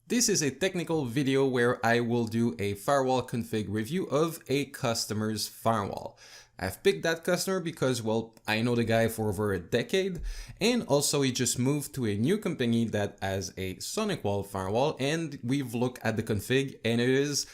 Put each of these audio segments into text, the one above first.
This is a technical video where I will do a firewall config review of a customer's firewall. I've picked that customer because, well, I know the guy for over a decade, and also he just moved to a new company that has a SonicWall firewall, and we've looked at the config, and it is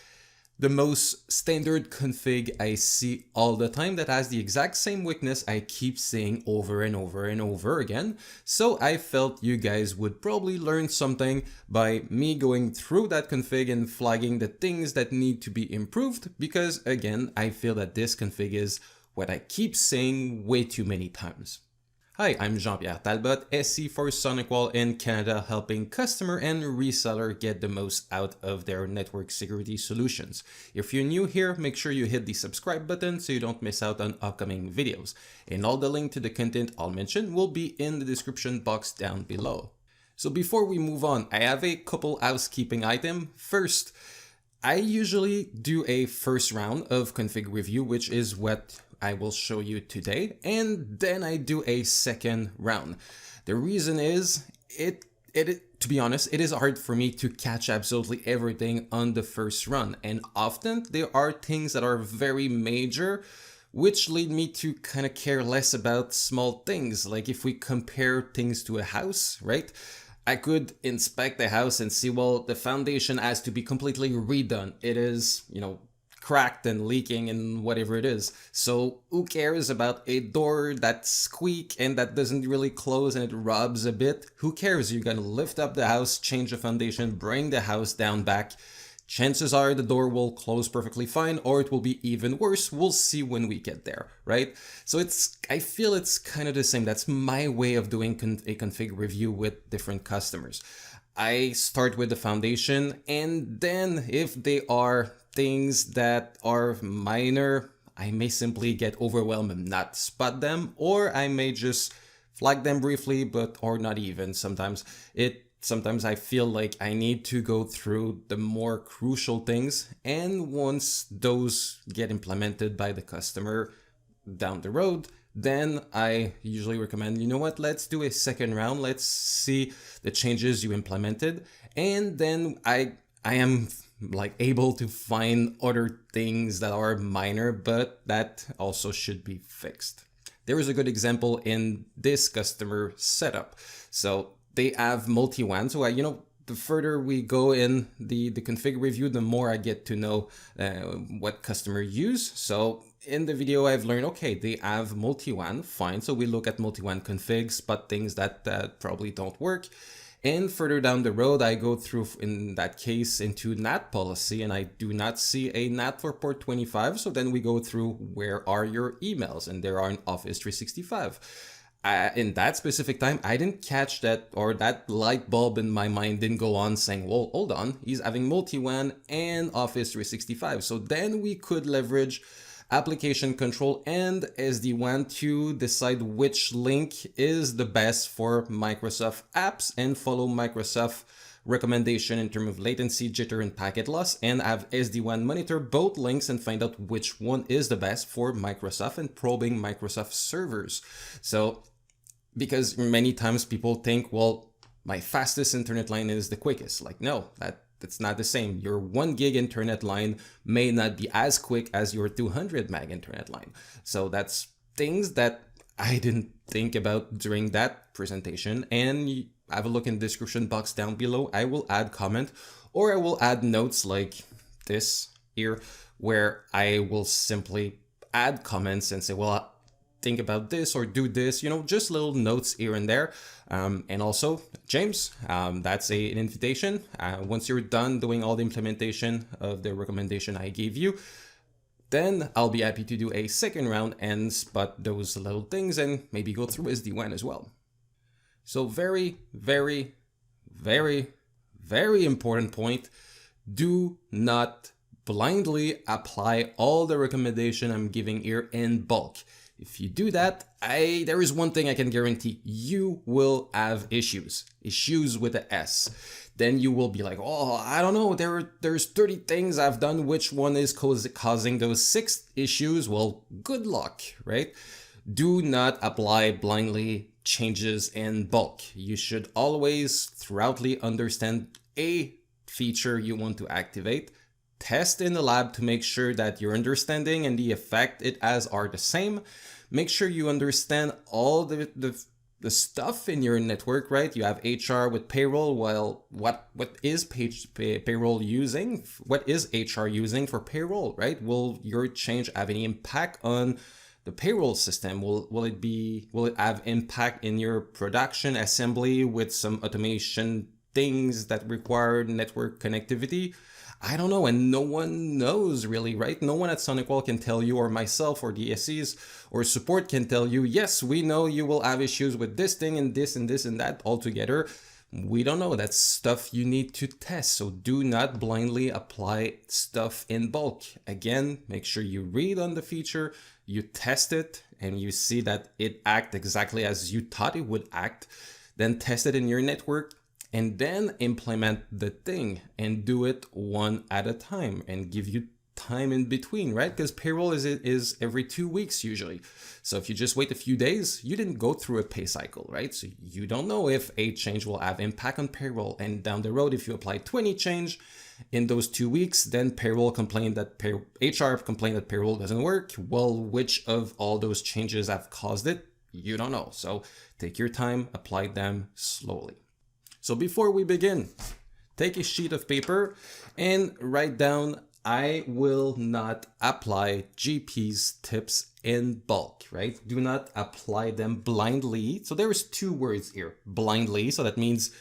the most standard config I see all the time that has the exact same weakness I keep seeing over and over and over again. So I felt you guys would probably learn something by me going through that config and flagging the things that need to be improved, because again, I feel that this config is what I keep saying way too many times. Hi, I'm Jean-Pierre Talbot, SC for SonicWall in Canada, helping customer and reseller get the most out of their network security solutions. If you're new here, make sure you hit the subscribe button so you don't miss out on upcoming videos. And all the link to the content I'll mention will be in the description box down below. So before we move on, I have a couple housekeeping items. First, I usually do a first round of config review, which is what I will show you today, and then I do a second round. The reason is, to be honest, it is hard for me to catch absolutely everything on the first run, and often there are things that are very major, which lead me to kind of care less about small things. Like if we compare things to a house, right? I could inspect the house and see, well, the foundation has to be completely redone. It is, cracked and leaking and whatever it is. So who cares about a door that squeaks and that doesn't really close and it rubs a bit? Who cares? You're gonna lift up the house, change the foundation, bring the house down back. Chances are the door will close perfectly fine, or it will be even worse. We'll see when we get there, right? So I feel it's kind of the same. That's my way of doing a config review with different customers. I start with the foundation, and then if they are things that are minor, I may simply get overwhelmed and not spot them, or I may just flag them briefly, or not even. Sometimes I feel like I need to go through the more crucial things, and once those get implemented by the customer down the road, then I usually recommend, you know what, let's do a second round, let's see the changes you implemented, and then I am able to find other things that are minor, but that also should be fixed. There is a good example in this customer setup. So they have multi-WAN. So the further we go in the config review, the more I get to know what customer use. So in the video, I've learned, okay, they have multi-WAN, fine. So we look at multi-WAN configs, but things that probably don't work. And further down the road, I go through, in that case, into NAT policy, and I do not see a NAT for port 25. So then we go through, where are your emails? And there are in Office 365. In that specific time, I didn't catch that, or that light bulb in my mind didn't go on saying, well, hold on, he's having multi-WAN and Office 365. So then we could leverage application control and SD-WAN to decide which link is the best for Microsoft apps and follow Microsoft recommendation in terms of latency, jitter, and packet loss, and have SD-WAN monitor both links and find out which one is the best for Microsoft and probing Microsoft servers. So, because many times people think, well, my fastest internet line is the quickest. Like, no, that's not the same. Your 1 gig internet line may not be as quick as your 200 meg internet line. So that's things that I didn't think about during that presentation. And have a look in the description box down below. I will add comment, or I will add notes like this here, where I will simply add comments and say, well, think about this or do this, just little notes here and there. And also, James, that's an invitation. Once you're done doing all the implementation of the recommendation I gave you, then I'll be happy to do a second round and spot those little things and maybe go through SD-WAN as well. So very, very, very, very important point. Do not blindly apply all the recommendation I'm giving here in bulk. If you do that, there is one thing I can guarantee: you will have issues with the S. Then you will be like, oh, I don't know, there's 30 things I've done. Which one is causing those 6 issues? Well, good luck, right? Do not apply blindly changes in bulk. You should always thoroughly understand feature you want to activate. Test in the lab to make sure that your understanding and the effect it has are the same. Make sure you understand all the stuff in your network, right? You have HR with payroll. Well, what is payroll using? What is HR using for payroll, right? Will your change have any impact on the payroll system? Will it have impact in your production assembly with some automation things that require network connectivity? I don't know, and no one knows really, right? No one at SonicWall can tell you, or myself, or DSCs, or support can tell you, yes, we know you will have issues with this thing and this and this and that altogether. We don't know. That's stuff you need to test. So do not blindly apply stuff in bulk. Again, make sure you read on the feature, you test it, and you see that it acts exactly as you thought it would act. Then test it in your network, and then implement the thing and do it one at a time and give you time in between, right? Because payroll is every 2 weeks usually. So if you just wait a few days, you didn't go through a pay cycle, right? So you don't know if a change will have impact on payroll. And down the road, if you apply 20 change in those 2 weeks, then payroll complained that HR complained that payroll doesn't work. Well, which of all those changes have caused it? You don't know. So take your time, apply them slowly. So before we begin, take a sheet of paper and write down, I will not apply GP's tips in bulk, right? Do not apply them blindly. So there's 2 words here, blindly. So that means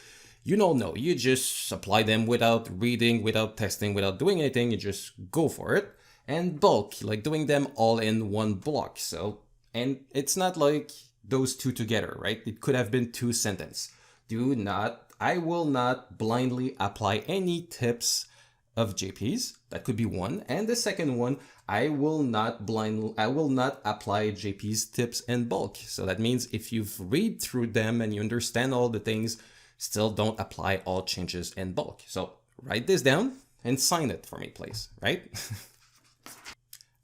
you don't know, you just apply them without reading, without testing, without doing anything, you just go for it. And bulk, like doing them all in one block. So, and it's not like those 2 together, right? It could have been 2 sentences. I will not blindly apply any tips of JPs. That could be one. And the second one, I will not apply JP's tips in bulk. So that means if you've read through them and you understand all the things, still don't apply all changes in bulk. So write this down and sign it for me, please, right?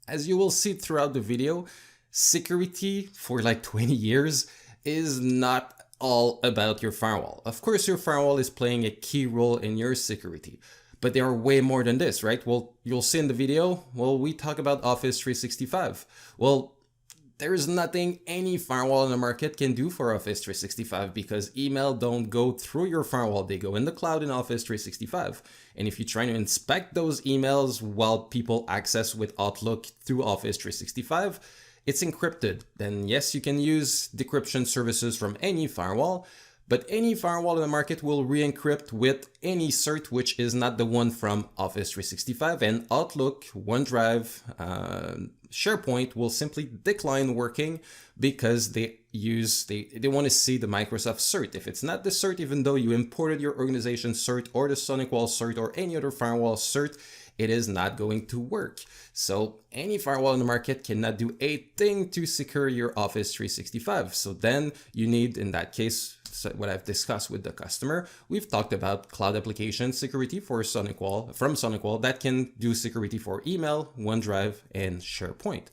As you will see throughout the video, security for like 20 years is not all about your firewall. Of course, your firewall is playing a key role in your security, but there are way more than this, right? Well, you'll see in the video, well, we talk about Office 365. Well, there is nothing any firewall in the market can do for Office 365 because email don't go through your firewall. They go in the cloud in Office 365. And if you try to inspect those emails while people access with Outlook through Office 365, it's encrypted. Then yes, you can use decryption services from any firewall, but any firewall in the market will re-encrypt with any cert which is not the one from Office 365, and Outlook, OneDrive, SharePoint will simply decline working because they want to see the Microsoft cert. If it's not the cert, even though you imported your organization cert or the SonicWall cert or any other firewall cert, it is not going to work. So any firewall in the market cannot do a thing to secure your Office 365. So then you need, in that case, so what I've discussed with the customer, we've talked about cloud application security for SonicWall, from SonicWall, that can do security for email, OneDrive, and SharePoint.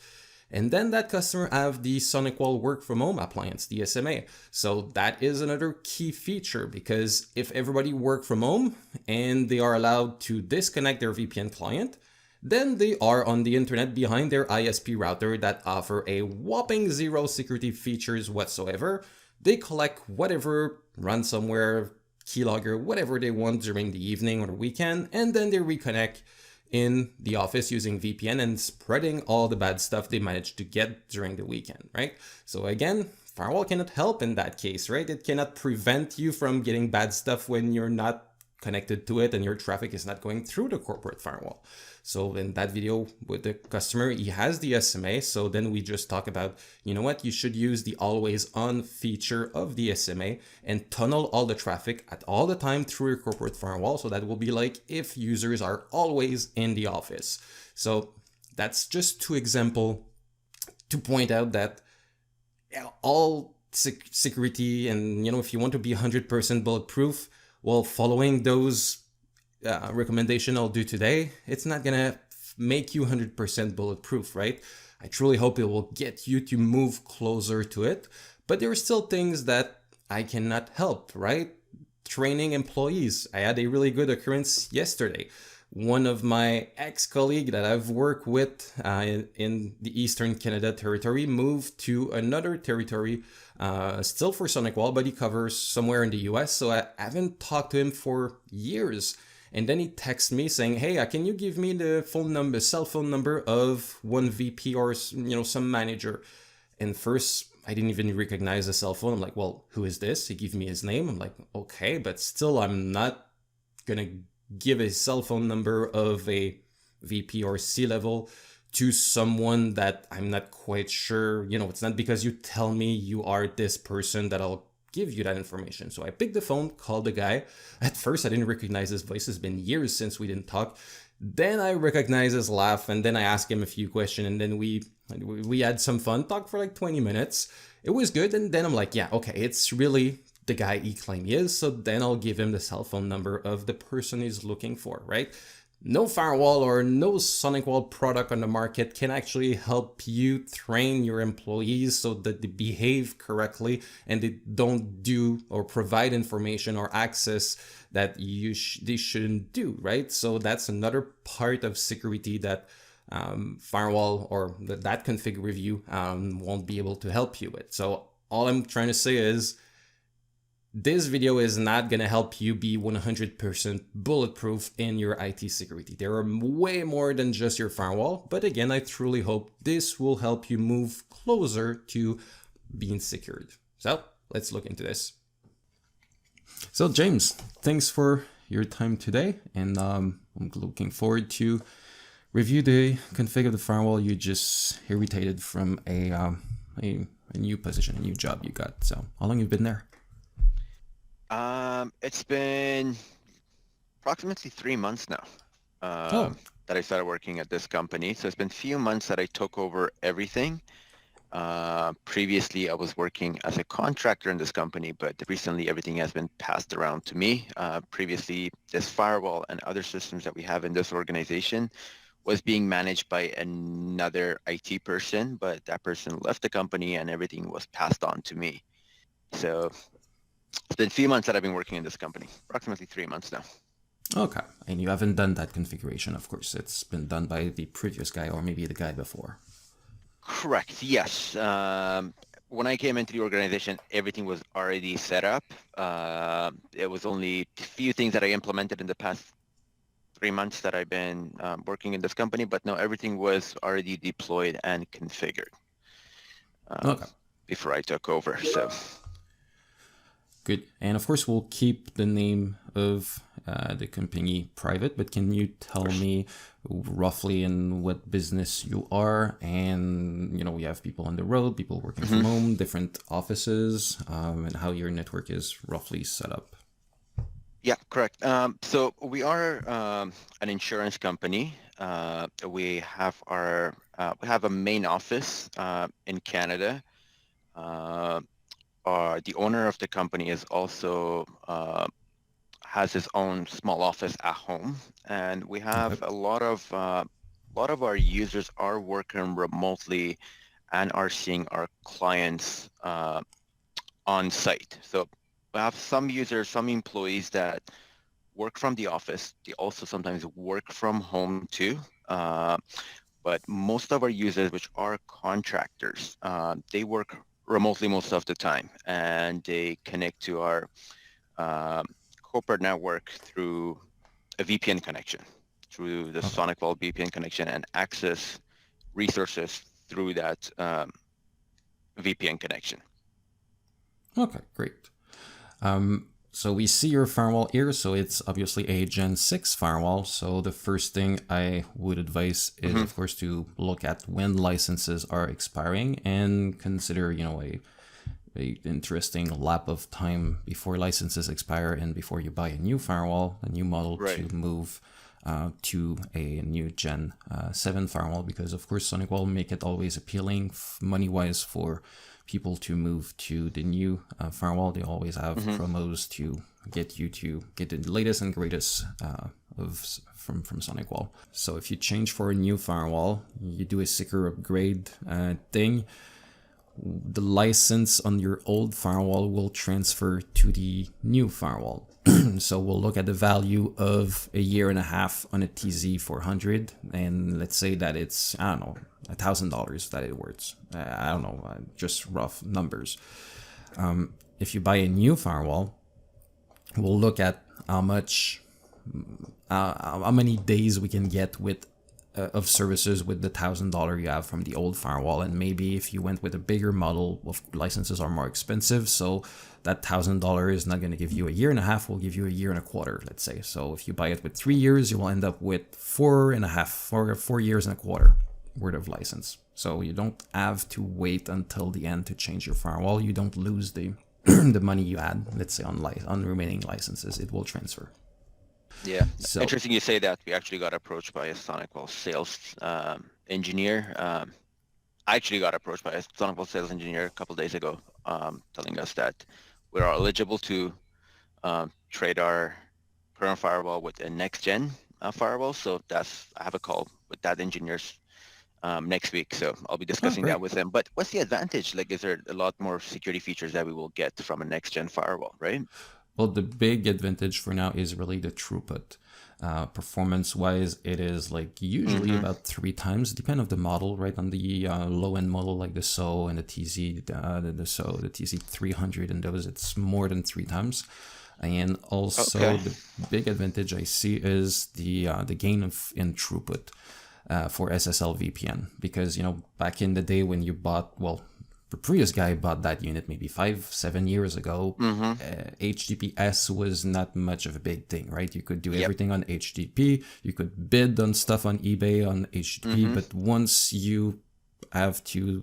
And then that customer have the SonicWall work from home appliance, the SMA. So that is another key feature, because if everybody work from home and they are allowed to disconnect their VPN client, then they are on the internet behind their ISP router that offer a whopping 0 security features whatsoever. They collect whatever ransomware, keylogger, whatever they want during the evening or the weekend, and then they reconnect in the office using VPN and spreading all the bad stuff they managed to get during the weekend, right? So again, firewall cannot help in that case, right? It cannot prevent you from getting bad stuff when you're not connected to it and your traffic is not going through the corporate firewall. So in that video with the customer, he has the SMA. So then we just talk about, you know what, you should use the always on feature of the SMA and tunnel all the traffic at all the time through your corporate firewall. So that will be like if users are always in the office. So that's just 2 examples to point out that all security, and if you want to be 100% bulletproof, well, following those recommendation I'll do today, it's not gonna make you 100% bulletproof, right? I truly hope it will get you to move closer to it, but there are still things that I cannot help, right? training employees. I had a really good occurrence yesterday. One of my ex-colleagues that I've worked with in the Eastern Canada territory moved to another territory, still for SonicWall, but he covers somewhere in the US, so I haven't talked to him for years. And then he texts me saying, hey, can you give me the cell phone number of one VP or some manager? And first, I didn't even recognize the cell phone. I'm like, well, who is this? He gave me his name. I'm like, okay, but still, I'm not gonna give a cell phone number of a VP or C-level to someone that I'm not quite sure. It's not because you tell me you are this person that I'll give you that information. So I picked the phone, called the guy. At first, I didn't recognize his voice. It's been years since we didn't talk. Then I recognized his laugh, and then I asked him a few questions, and then we had some fun, talked for like 20 minutes. It was good, and then I'm like, yeah, okay, it's really the guy he claimed he is, so then I'll give him the cell phone number of the person he's looking for, right? No firewall or no SonicWall product on the market can actually help you train your employees so that they behave correctly and they don't do or provide information or access that they shouldn't do, right? So that's another part of security that firewall or that config review won't be able to help you with. So all I'm trying to say is, this video is not going to help you be 100% bulletproof in your IT security. There are way more than just your firewall, but again, I truly hope this will help you move closer to being secured. So let's look into this. So James, thanks for your time today, and I'm looking forward to review the config of the firewall you just inherited from a new position, a new job you got. So how long have you been there? It's been approximately 3 months now that I started working at this company. So it's been a few months that I took over everything. Previously, I was working as a contractor in this company, but recently everything has been passed around to me. Previously, this firewall and other systems that we have in this organization was being managed by another IT person, but that person left the company and everything was passed on to me. So it's been a few months that I've been working in this company, approximately 3 months now. Okay, and you haven't done that configuration, of course. It's been done by the previous guy or maybe the guy before. Correct, yes. When I came into the organization, everything was already set up. It was only a few things that I implemented in the past 3 months that I've been working in this company, but no, everything was already deployed and configured before I took over. So. Good. And of course, we'll keep the name of the company private, but can you tell me roughly in what business you are? And, we have people on the road, people working from home, different offices, and how your network is roughly set up. Yeah, correct. So we are an insurance company. We have a main office in Canada. The owner of the company is also has his own small office at home, and we have a lot of our users are working remotely and are seeing our clients on site. So we have some users, some employees that work from the office. They also sometimes work from home too. But most of our users, which are contractors, they work remotely most of the time, and they connect to our corporate network through a VPN connection, through the SonicWall VPN connection, and access resources through that VPN connection. Okay, great. So we see your firewall here. So it's obviously a Gen 6 firewall. So the first thing I would advise is, of course, to look at when licenses are expiring and consider, a interesting lap of time before licenses expire and before you buy a new firewall, a new model, to move to a new Gen 7 firewall, because of course SonicWall make it always appealing money-wise for people to move to the new firewall. They always have promos to get you to get the latest and greatest from SonicWall. So if you change for a new firewall, you do a secure upgrade thing. the license on your old firewall will transfer to the new firewall. So we'll look at the value of a year and a half on a TZ400, and let's say that it's, I don't know, $1,000 that it worth. I don't know, just rough numbers. If you buy a new firewall, we'll look at how many days we can get with of services with the $1,000 you have from the old firewall, and maybe if you went with a bigger model, of licenses are more expensive, so that $1,000 is not going to give you a year and a half, will give you a year and a quarter, let's say. So if you buy it with 3 years, you will end up with 4 years and a quarter worth of license. So you don't have to wait until the end to change your firewall. You don't lose the the money you had, let's say, on remaining licenses. It will transfer. Yeah, so interesting you say that. We actually got approached by a SonicWall sales engineer. I actually got approached by a SonicWall sales engineer a couple of days ago, telling us that we are eligible to trade our current firewall with a next-gen firewall. So I have a call with that engineers next week. So I'll be discussing that with them. But what's the advantage? Like, is there a lot more security features that we will get from a next-gen firewall, right? Well, the big advantage for now is really the throughput. Performance-wise, it is like usually about 3 times, depending on the model, right? On the low-end model like the SO and the TZ, the SO, the TZ300 and those, it's more than 3 times. And also the big advantage I see is the gain in throughput for SSL VPN, because back in the day when you bought, well, the previous guy bought that unit maybe 5-7 years ago. HTTPS was not much of a big thing, right? You could do everything on HTTP. You could bid on stuff on eBay on HTTP, but once you have to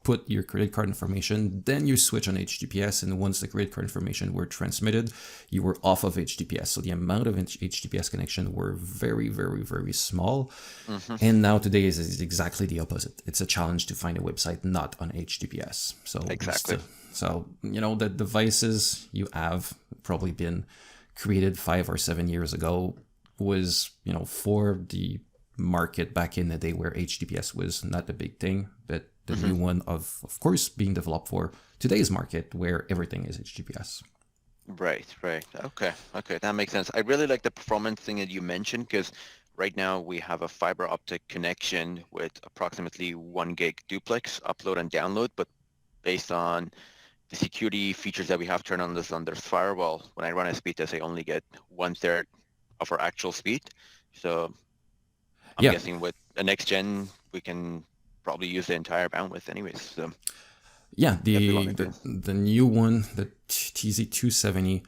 put your credit card information, then you switch on HTTPS, and once the credit card information were transmitted, you were off of HTTPS. So the amount of HTTPS connection were very, very, very small. And now today is exactly the opposite. It's a challenge to find a website not on HTTPS. So exactly. So the devices you have probably been created 5 or 7 years ago was for the market back in the day where HTTPS was not a big thing, but the new one of course being developed for today's market where everything is HTTPS. Right. Okay, that makes sense. I really like the performance thing that you mentioned, because right now we have a fiber optic connection with approximately 1 gig duplex upload and download, but based on the security features that we have turned on this firewall, when I run a speed test, I only get 1/3 of our actual speed. So I'm guessing with the next gen, we can probably use the entire bandwidth anyways. So yeah, the new one, the TZ270,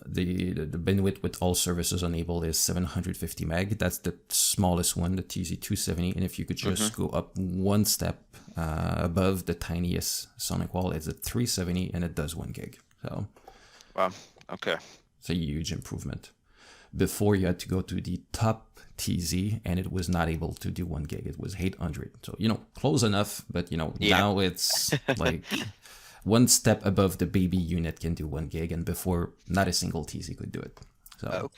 the bandwidth with all services enabled is 750 meg. That's the smallest one, the TZ270. And if you could just go up one step above the tiniest SonicWall, it's a 370 and it does 1 gig. So wow, okay, it's a huge improvement. Before you had to go to the top TZ and it was not able to do 1 gig. It was 800. So, close enough, but now it's like one step above the baby unit can do 1 gig, and before not a single TZ could do it. So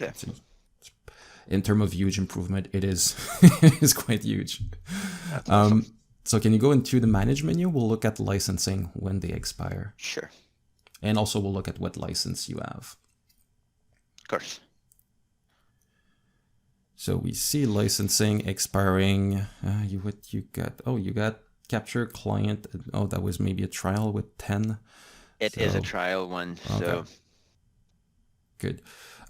in terms of huge improvement, it is it is quite huge. Awesome. So can you go into the manage menu? We'll look at licensing when they expire. Sure. And also we'll look at what license you have. Of course. So we see licensing expiring. You got capture client. Oh, that was maybe a trial with 10. It is a trial one. Okay. So good.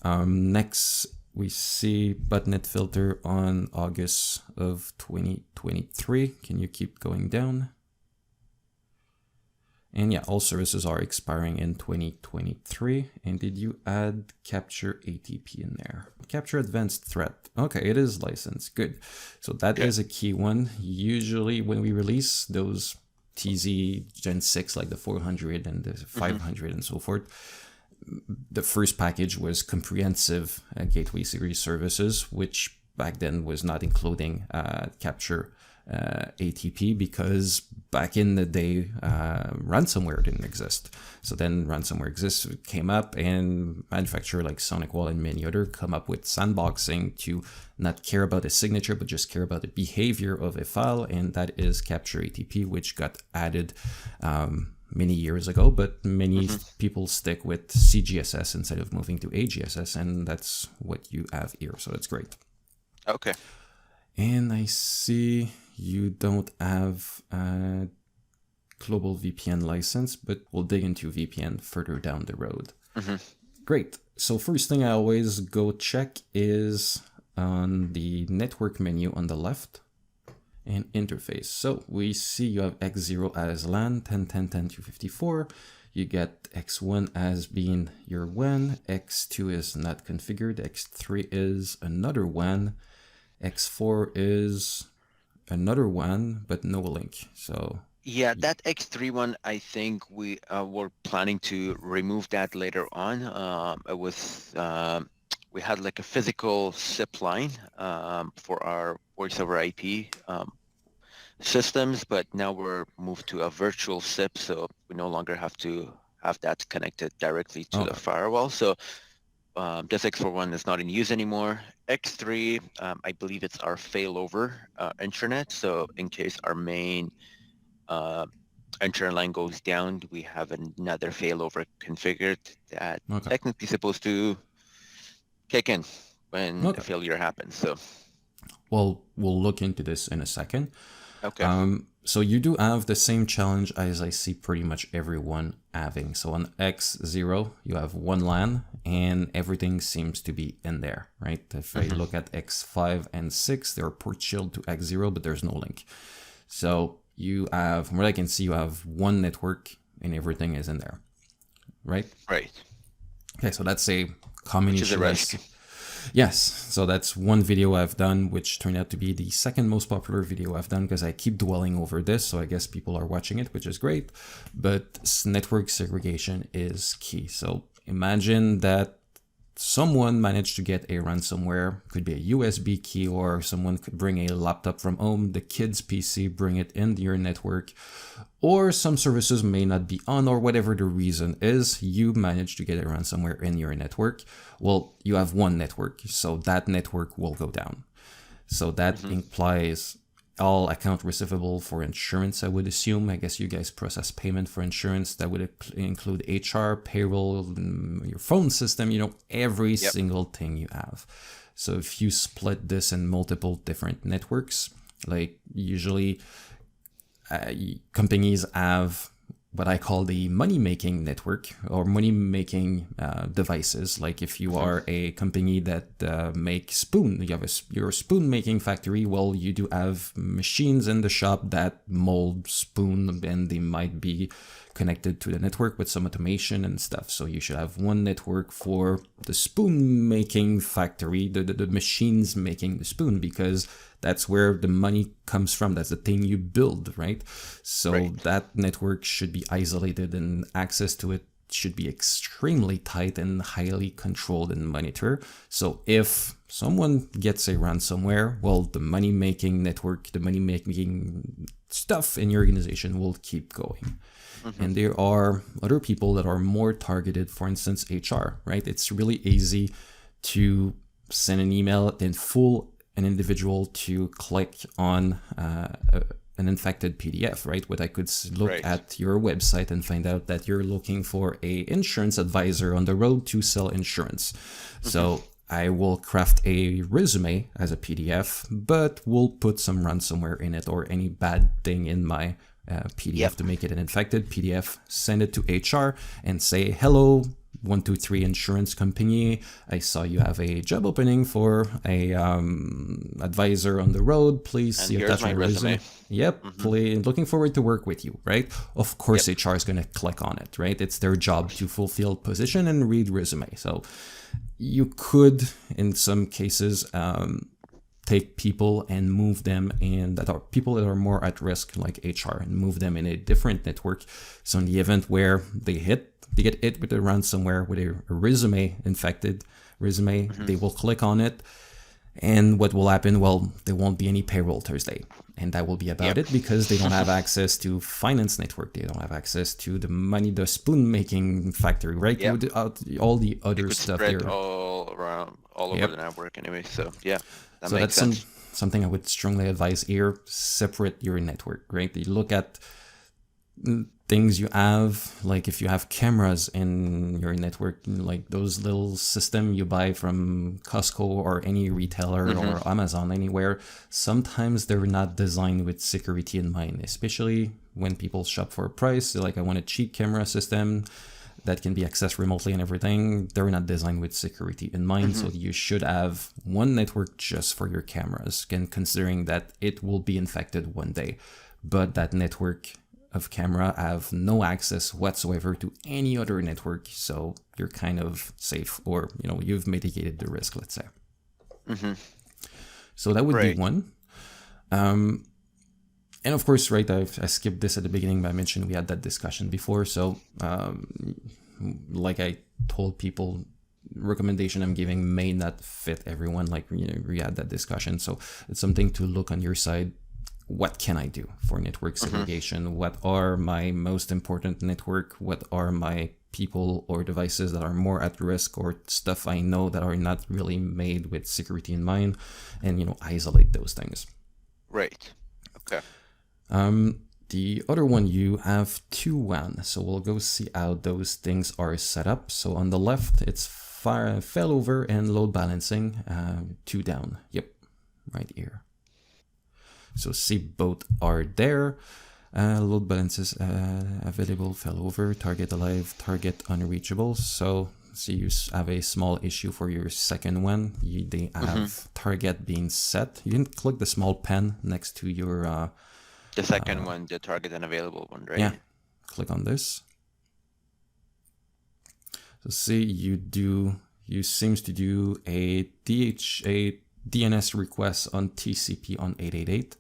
Next, we see Botnet filter on August of 2023. Can you keep going down? And yeah, all services are expiring in 2023. And did you add capture ATP in there? Capture advanced threat. Okay, it is licensed. Good. So that is a key one. Usually when we release those TZ Gen 6, like the 400 and the 500 and so forth, the first package was comprehensive gateway security services, which back then was not including capture ATP because back in the day, ransomware didn't exist. So then ransomware came up, and manufacturers like SonicWall and many other come up with sandboxing to not care about the signature, but just care about the behavior of a file, and that is capture ATP, which got added many years ago, but many people stick with CGSS instead of moving to AGSS, and that's what you have here. So that's great. Okay. And I see you don't have a global VPN license, but we'll dig into VPN further down the road. Great. So first thing I always go check is on the network menu on the left and interface. So we see you have X0 as LAN, 10.10.10.254. You get X1 as being your WAN, X2 is not configured, X3 is another WAN, X4 is another WAN, but no link. So yeah, that X3 one, I think we were planning to remove that later on. It was we had like a physical SIP line for our voice over IP systems, but now we're moved to a virtual SIP, so we no longer have to have that connected directly to the firewall. So this X41 is not in use anymore. X3, I believe it's our failover intranet. So in case our main internet line goes down, we have another failover configured that technically supposed to kick in when a failure happens. So, well, we'll look into this in a second. Okay. So you do have the same challenge as I see pretty much everyone having. So on X0, you have one LAN and everything seems to be in there, right? If I look at X5 and 6, they're port shielded to X0, but there's no link. So you have, from what I can see, you have one network and everything is in there, right? Right. Okay, so that's a common issue. Which is a risk. Yes, so that's one video I've done, which turned out to be the second most popular video I've done because I keep dwelling over this, so I guess people are watching it, which is great. But network segregation is key. So imagine that someone managed to get a ransomware, could be a USB key, or someone could bring a laptop from home, the kid's PC, bring it into your network, or some services may not be on, or whatever the reason is, you manage to get a ransomware in your network. Well, you have one network, so that network will go down. So that implies all account receivable for insurance, I would assume. I guess you guys process payment for insurance. That would include HR, payroll, your phone system, every single thing you have. So if you split this in multiple different networks, like usually companies have what I call the money-making network or money-making devices. Like if you are a company that makes spoon, you have your spoon-making factory, well, you do have machines in the shop that mold spoon, and they might be connected to the network with some automation and stuff. So you should have one network for the spoon-making factory, the machines making the spoon, because that's where the money comes from. That's the thing you build, right? So that network should be isolated and access to it should be extremely tight and highly controlled and monitored. So if someone gets a ransomware, well, the money-making network, the money-making stuff in your organization will keep going. And there are other people that are more targeted, for instance, HR, right? It's really easy to send an email and fool an individual to click on an infected PDF, right? What I could look at your website and find out that you're looking for a insurance advisor on the road to sell insurance. So I will craft a resume as a PDF, but we'll put some ransomware in it or any bad thing in my PDF to make it an infected PDF, send it to HR and say, hello, 123 insurance company, I saw you have a job opening for a advisor on the road. Please see attached my resume. Please, looking forward to work with you, right? Of course, HR is going to click on it, right? It's their job to fulfill position and read resume. So you could, in some cases, take people and move them in that are people that are more at risk, like HR, and move them in a different network. So in the event where they get hit with a ransomware with a resume, infected resume, they will click on it. And what will happen? Well, there won't be any payroll Thursday. And that will be about it, because they don't have access to finance network. They don't have access to the money, the spoon making factory, right? Yep. All the other It stuff spread there. all around, all over the network anyway. So yeah, that So makes that's sense. something I would strongly advise here. Separate your network, right? You look at things you have, like if you have cameras in your network, like those little system you buy from Costco or any retailer or Amazon, anywhere, sometimes they're not designed with security in mind, especially when people shop for a price. They're like, I want a cheap camera system that can be accessed remotely and everything. They're not designed with security in mind. So you should have one network just for your cameras, and considering that it will be infected one day, but that network of camera have no access whatsoever to any other network, so you're kind of safe, or you've mitigated the risk, let's say. So that would be one. And of course, right, I skipped this at the beginning, but I mentioned we had that discussion before. So like I told people, recommendation I'm giving may not fit everyone, like we had that discussion. So it's something to look on your side. What can I do for network segregation? What are my most important network? What are my people or devices that are more at risk, or stuff I know that are not really made with security in mind, and isolate those things. Right. Okay. The other one, you have 2 WAN. So we'll go see how those things are set up. So on the left, it's failover and load balancing, 2 down. Yep, right here. So see, both are there. Load balances available, failover, target alive, target unreachable. So see, you have a small issue for your second one. They have target being set. You can click the small pen next to your... the second one, the target unavailable one, right? Yeah, click on this. So see, you seems to do a DNS request on TCP on 888.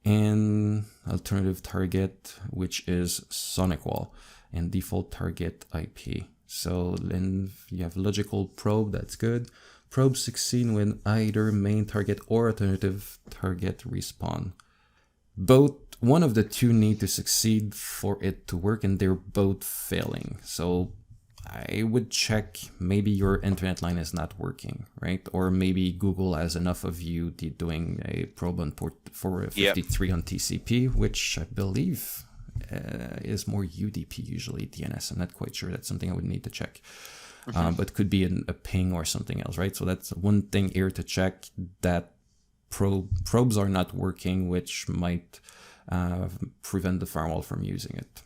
And alternative target, which is SonicWall, and default target IP. So then you have logical probe, that's good. Probe succeed when either main target or alternative target respawn. One of the two need to succeed for it to work, and they're both failing. So I would check, maybe your internet line is not working, right? Or maybe Google has enough of you doing a probe on port 453 on TCP, which I believe is more UDP usually, DNS. I'm not quite sure. That's something I would need to check. But could be a ping or something else, right? So that's one thing here to check, that probes are not working, which might prevent the firewall from using it.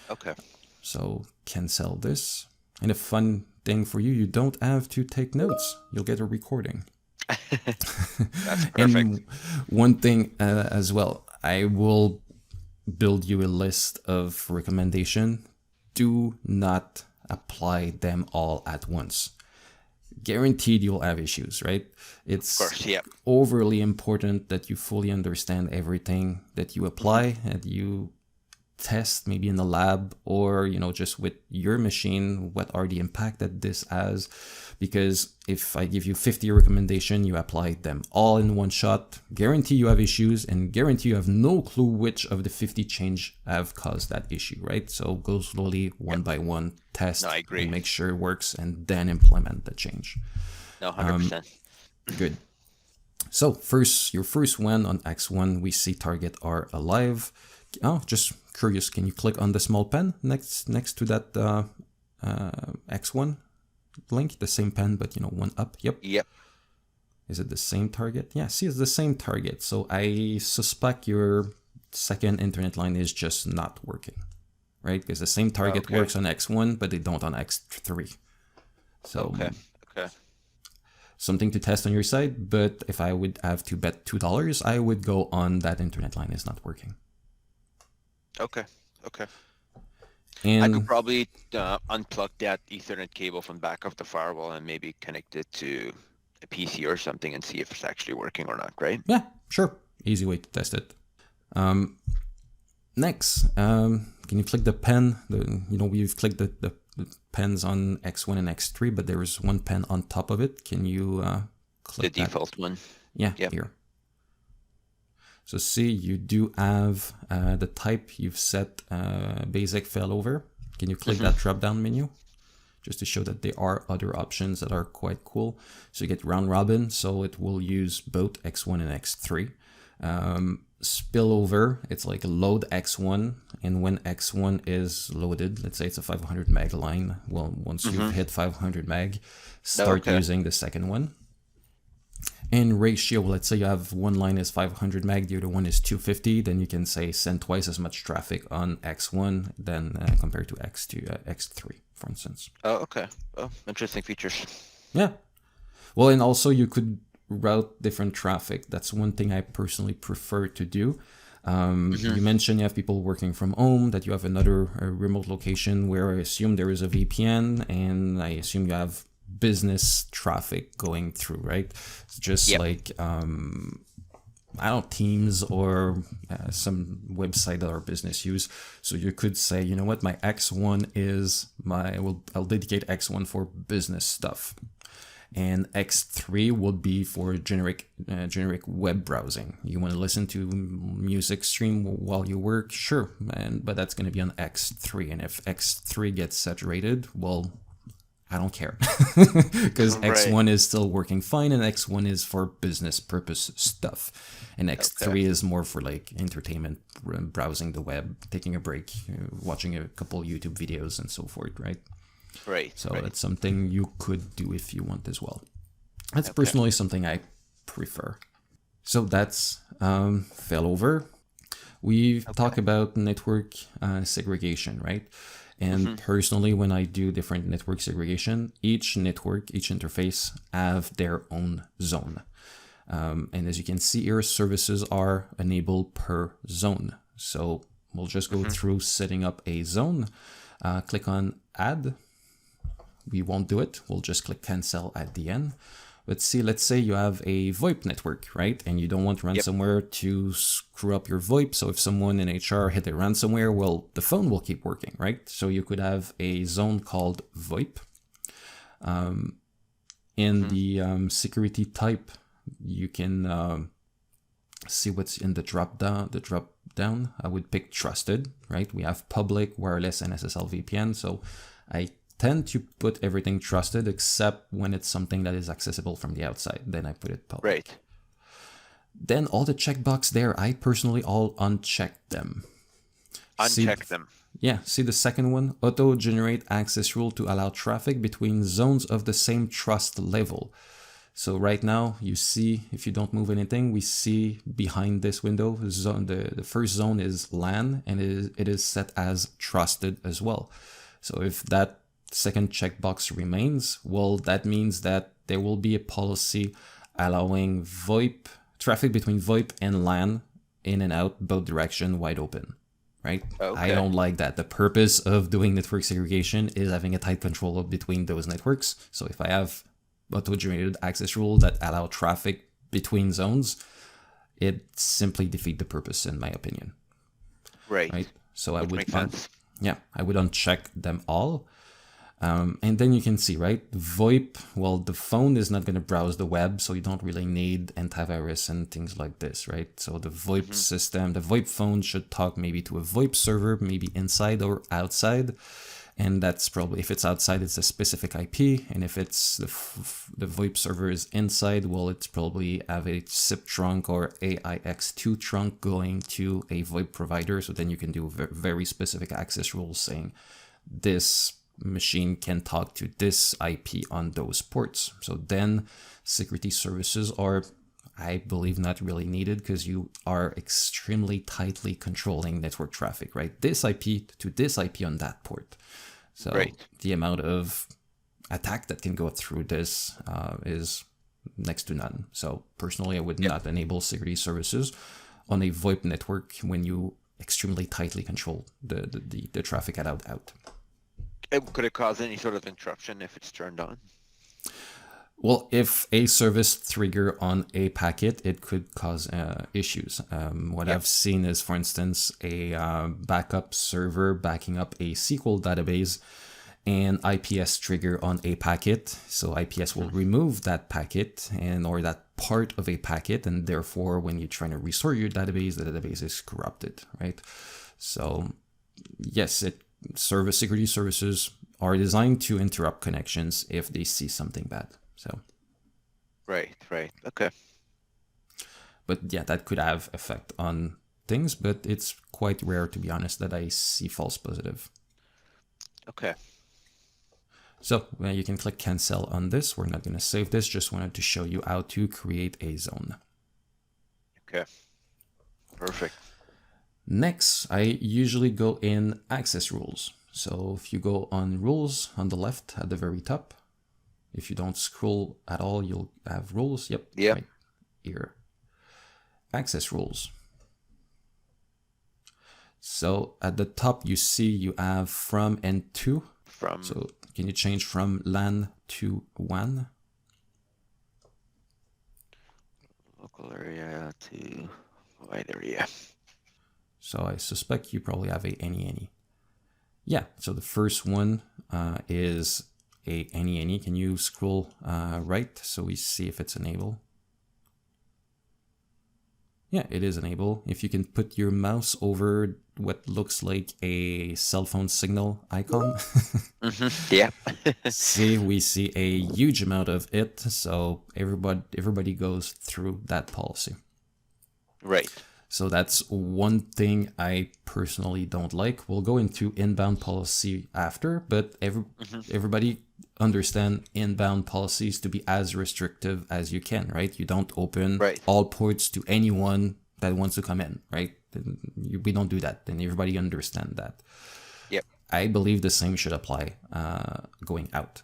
Okay. So cancel this. And a fun thing for you, you don't have to take notes. You'll get a recording. That's perfect. And one thing as well, I will build you a list of recommendation. Do not apply them all at once. Guaranteed you'll have issues, right? It's of course, yeah. overly important that you fully understand everything that you apply, and you test maybe in the lab, or just with your machine, what are the impact that this has. Because if I give you 50 recommendation, you apply them all in one shot, guarantee you have issues, and guarantee you have no clue which of the 50 change have caused that issue, right? So go slowly, one by one, test, I agree. and make sure it works, and then implement the change. No, 100%. Good. So your first one on X1, we see target are alive. Oh, just curious, can you click on the small pen next to that X1 link? The same pen, but one up. Yep. Is it the same target? Yeah, see, it's the same target. So I suspect your second internet line is just not working, right? Because the same target works on X1, but they don't on X3. So okay. Something to test on your side, but if I would have to bet $2, I would go on that internet line is not working. Okay. And I could probably unplug that Ethernet cable from back of the firewall and maybe connect it to a PC or something and see if it's actually working or not, right? Yeah, sure. Easy way to test it. Next, can you click the pen? We've clicked the pens on X1 and X3, but there is one pen on top of it. Can you click The default one. Yeah, Yep. here. So see, you do have the type you've set basic failover. Can you click that drop-down menu? Just to show that there are other options that are quite cool. So you get round robin, so it will use both X1 and X3. Spillover, it's like load X1, and when X1 is loaded, let's say it's a 500 meg line, well, once you've hit 500 meg, start using the second one. And ratio, let's say you have one line is 500 meg, the other one is 250, then you can say send twice as much traffic on X1 than compared to X2, X3, for instance. Oh, okay. Oh, interesting features. Yeah. Well, and also you could route different traffic. That's one thing I personally prefer to do. You mentioned you have people working from home, that you have another remote location where I assume there is a VPN, and I assume you have business traffic going through, right? It's just like I don't know, Teams or some website that our business use. So you could say, you know what, my X1 is I'll dedicate X1 for business stuff, and X3 would be for generic web browsing. You want to listen to music stream while you work, sure, but that's going to be on X3. And if X3 gets saturated, well, I don't care, because X1 is still working fine, and X1 is for business purpose stuff, and X3 is more for like entertainment, browsing the web, taking a break, watching a couple YouTube videos and so forth, right? Right. So it's something you could do if you want as well. That's personally something I prefer. So that's failover. We've talked about network segregation, right? And personally, when I do different network segregation, each network, each interface have their own zone. And as you can see here, services are enabled per zone. So we'll just go through setting up a zone. Click on add. We won't do it. We'll just click cancel at the end. But see, let's say you have a VoIP network, right? And you don't want ransomware to screw up your VoIP. So if someone in HR hit a ransomware, well, the phone will keep working, right? So you could have a zone called VoIP. In the security type, you can see what's in the drop down. I would pick trusted, right? We have public, wireless, and SSL VPN. So I tend to put everything trusted except when it's something that is accessible from the outside. Then I put it public. Right. Then all the checkbox there, I personally all uncheck them. Uncheck them. Yeah, see the second one? Auto-generate access rule to allow traffic between zones of the same trust level. So right now, you see, if you don't move anything, we see behind this window, the first zone is LAN, and it is set as trusted as well. So if that second checkbox remains, well, that means that there will be a policy allowing VoIP traffic between VoIP and LAN in and out, both direction, wide open, right? I don't like that. The purpose of doing network segregation is having a tight control between those networks. So if I have auto-generated access rule that allow traffic between zones, it simply defeats the purpose, in my opinion. Right. So I would, I would uncheck them all. And then you can see, right, VoIP, well, the phone is not going to browse the web, so you don't really need antivirus and things like this, right? So the VoIP system, the VoIP phone should talk maybe to a VoIP server, maybe inside or outside. And that's probably, if it's outside, it's a specific IP. And if it's the VoIP server is inside, well, it's probably have a SIP trunk or AIX2 trunk going to a VoIP provider. So then you can do very specific access rules saying this machine can talk to this IP on those ports. So then security services are, I believe, not really needed because you are extremely tightly controlling network traffic, right? This IP to this IP on that port. So the amount of attack that can go through this is next to none. So personally, I would not enable security services on a VoIP network when you extremely tightly control the traffic out. Could it cause any sort of interruption if it's turned on? Well, if a service trigger on a packet, it could cause issues. What I've seen is, for instance, a backup server backing up a SQL database, and IPS trigger on a packet. So IPS will remove that packet or that part of a packet, and therefore when you're trying to restore your database, the database is corrupted, right? So yes, security services are designed to interrupt connections if they see something bad. So right, okay. But yeah, that could have effect on things, but it's quite rare, to be honest, that I see false positive. Okay. So you can click cancel on this. We're not going to save this. Just wanted to show you how to create a zone. Okay. Perfect. Next, I usually go in access rules. So if you go on rules on the left at the very top, if you don't scroll at all, you'll have rules. Yep. Right here. Access rules. So at the top, you see you have from and to. So can you change from LAN to WAN? Local area to wide area. So I suspect you probably have a any. Yeah, so the first one is a any. Can you scroll right so we see if it's enabled? Yeah, it is enabled. If you can put your mouse over what looks like a cell phone signal icon. Yeah. See, we see a huge amount of it. So everybody goes through that policy. Right. So that's one thing I personally don't like. We'll go into inbound policy after, but everybody understand inbound policies to be as restrictive as you can, right? You don't open all ports to anyone that wants to come in, right? We don't do that, and everybody understand that. Yep. I believe the same should apply going out.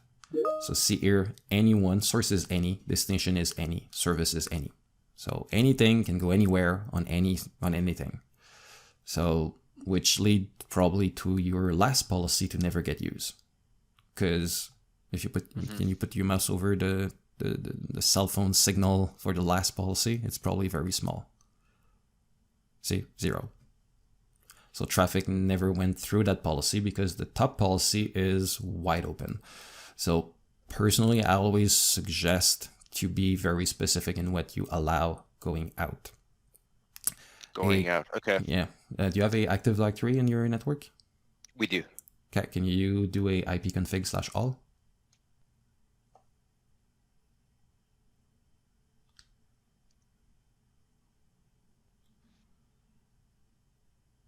So see here, anyone, source is any, destination is any, service is any. So anything can go anywhere on anything. So which lead probably to your last policy to never get used. Because if you can you put your mouse over the cell phone signal for the last policy, it's probably very small. See, 0. So traffic never went through that policy because the top policy is wide open. So personally, I always suggest to be very specific in what you allow going out. Going out, okay. Yeah. Do you have a Active Directory in your network? We do. Okay, can you do a ipconfig/all?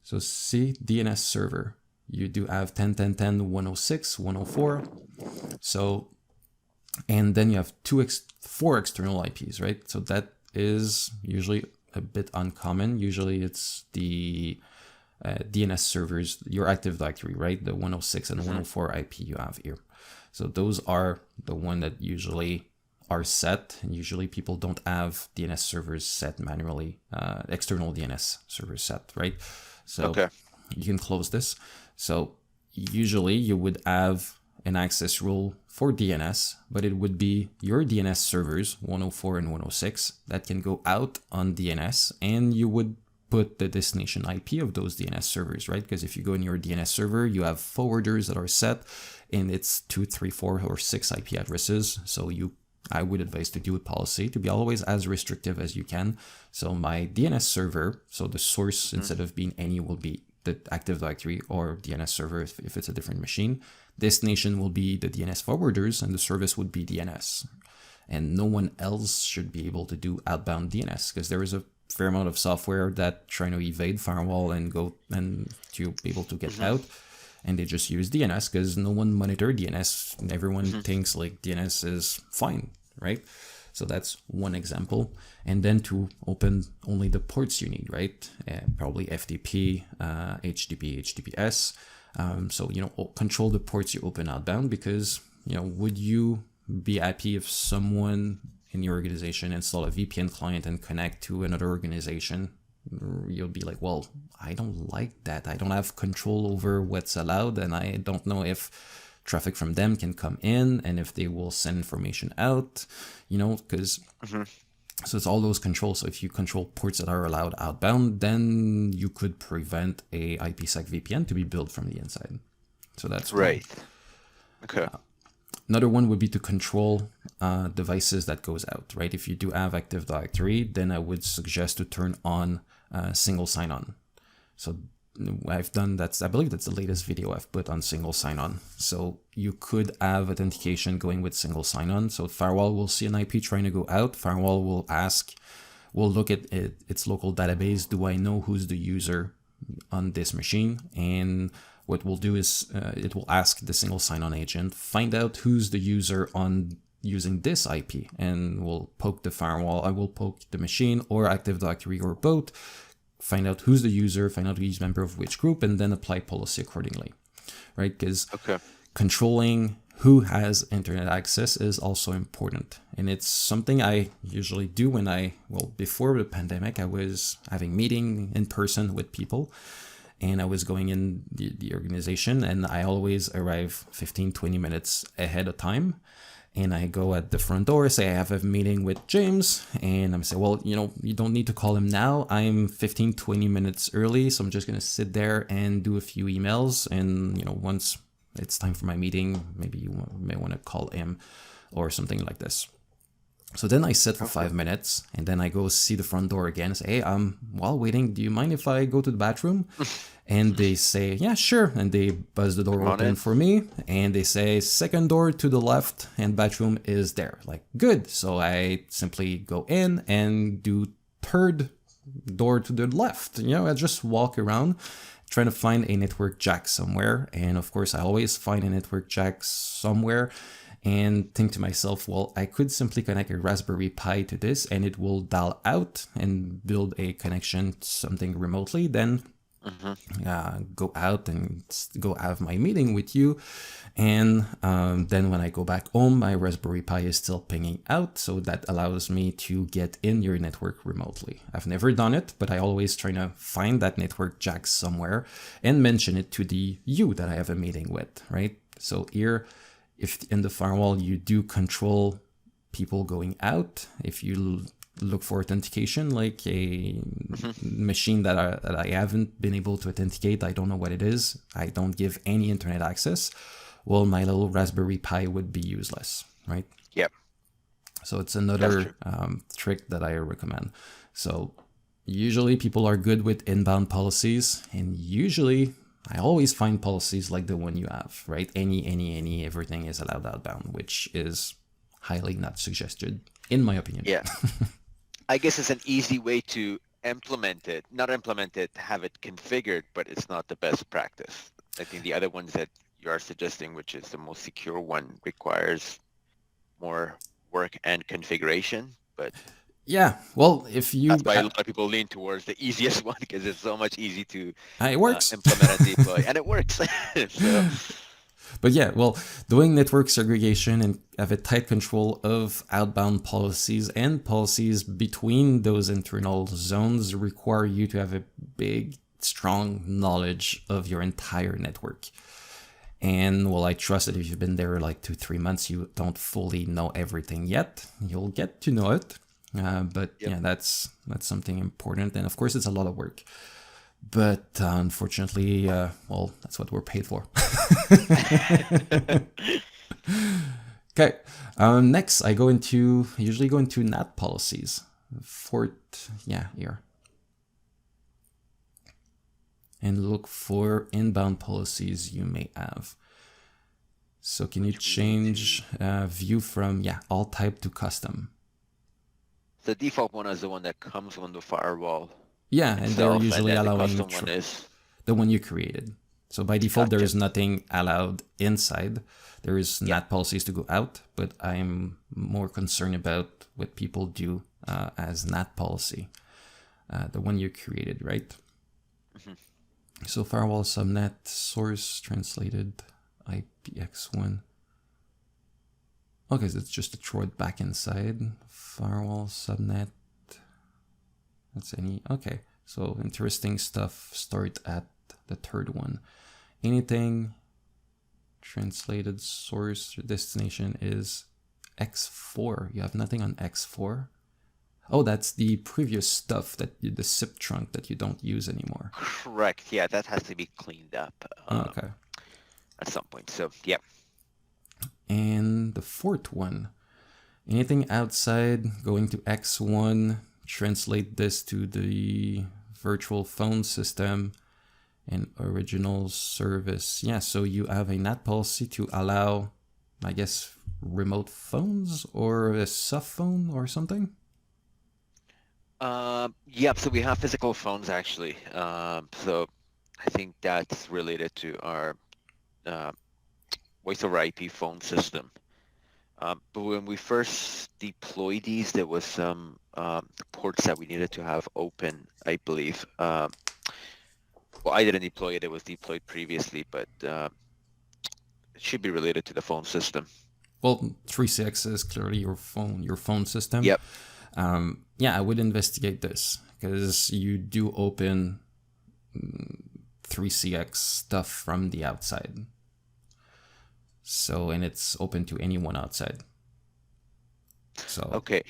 So see DNS server. You do have 10.10.10, 106, 104. So, and then you have 4 external IPs, right? So that is usually a bit uncommon. Usually it's the DNS servers, your Active Directory, right? The 106 and 104 IP you have here. So those are the one that usually are set. And usually people don't have DNS servers set manually, external DNS servers set, right? So you can close this. So usually you would have an access rule for DNS, but it would be your DNS servers, 104 and 106, that can go out on DNS, and you would put the destination IP of those DNS servers, right? Because if you go in your DNS server, you have forwarders that are set, and it's 2, 3, 4, or 6 IP addresses. So I would advise to do a policy to be always as restrictive as you can. So my DNS server, so the source instead of being any will be the Active Directory or DNS server if it's a different machine. Destination will be the DNS forwarders, and the service would be DNS. And no one else should be able to do outbound DNS because there is a fair amount of software that trying to evade firewall and go and to be able to get out. And they just use DNS because no one monitor DNS. Everyone thinks like DNS is fine, right? So that's one example. And then to open only the ports you need, right? Probably FTP, HTTP, HTTPS. So, control the ports you open outbound because, would you be happy if someone in your organization install a VPN client and connect to another organization? You'll be like, well, I don't like that. I don't have control over what's allowed, and I don't know if traffic from them can come in and if they will send information out, because so it's all those controls. So if you control ports that are allowed outbound, then you could prevent a IPsec VPN to be built from the inside. So that's right. Okay. Another one would be to control devices that goes out, right? If you do have Active Directory, then I would suggest to turn on single sign-on. So I've done that. I believe that's the latest video I've put on single sign-on. So you could have authentication going with single sign-on. So Firewall will see an IP trying to go out. Firewall will will look at its local database. Do I know who's the user on this machine? And what we'll do is it will ask the single sign-on agent, find out who's the user on using this IP, and we'll poke the firewall. I will poke the machine or Active Directory or both, find out who's the user, find out who's member of which group, and then apply policy accordingly, right? Because controlling who has internet access is also important. And it's something I usually do when before the pandemic, I was having meeting in person with people, and I was going in the organization, and I always arrive 15, 20 minutes ahead of time. And I go at the front door, say I have a meeting with James, and I'm saying, well, you don't need to call him now. I'm 15, 20 minutes early, so I'm just going to sit there and do a few emails. And, once it's time for my meeting, maybe you may want to call him or something like this. So then I sit for 5 minutes, and then I go see the front door again and say, hey, while waiting, do you mind if I go to the bathroom? And they say, yeah, sure. And they buzz the door open for me, and they say, second door to the left, and bathroom is there. Like, good. So I simply go in and do third door to the left. I just walk around trying to find a network jack somewhere. And of course, I always find a network jack somewhere and think to myself, well, I could simply connect a Raspberry Pi to this and it will dial out and build a connection to something remotely. Then go out and go have my meeting with you. And then when I go back home, my Raspberry Pi is still pinging out. So that allows me to get in your network remotely. I've never done it, but I always try to find that network jack somewhere and mention it to you that I have a meeting with, right? So here, if in the firewall you do control people going out, if you look for authentication, like a machine that I haven't been able to authenticate, I don't know what it is, I don't give any internet access, well, my little Raspberry Pi would be useless, right? Yep. So it's another trick that I recommend. So usually people are good with inbound policies, and usually I always find policies like the one you have, right? Any, everything is allowed outbound, which is highly not suggested, in my opinion. Yeah. I guess it's an easy way to implement it, not implement it, have it configured, but it's not the best practice. I think the other ones that you are suggesting, which is the most secure one, requires more work and configuration, but yeah, well, if you... That's why a lot of people lean towards the easiest one, because it's so much easy to it works. Implement and deploy, and it works. So. But yeah, well, doing network segregation and have a tight control of outbound policies and policies between those internal zones require you to have a big, strong knowledge of your entire network. And well, I trust that if you've been there like 2-3 months, you don't fully know everything yet. You'll get to know it. But yeah, that's something important. And of course, it's a lot of work. But unfortunately, well, that's what we're paid for. Okay. Next, I usually go into NAT policies. Here. And look for inbound policies you may have. So can you change view from all type to custom? The default one is the one that comes on the firewall. Yeah, and they're usually allowing the one you created. So by default, there is nothing allowed inside. There is NAT policies to go out, but I'm more concerned about what people do as NAT policy, the one you created, right? So firewall subnet source translated IPX1. Okay, so it's just a throw it back inside. Firewall subnet. That's any. Okay, so interesting stuff. Start at the third one. Anything translated source or destination is X4. You have nothing on X4. Oh, that's the previous stuff, the zip trunk that you don't use anymore. Correct. Yeah, that has to be cleaned up. Okay. At some point. So, yeah. And the fourth one, anything outside, going to X1, translate this to the virtual phone system and original service. Yeah, so you have a NAT policy to allow, I guess, remote phones or a soft phone or something? Yep, so we have physical phones actually. So I think that's related to our voice over IP phone system. But when we first deployed these, there was some ports that we needed to have open, I believe. Well, I didn't deploy it, it was deployed previously, but it should be related to the phone system. Well, 3CX is clearly your phone system. Yep. Yeah, I would investigate this because you do open 3CX stuff from the outside. So, and it's open to anyone outside. So Okay.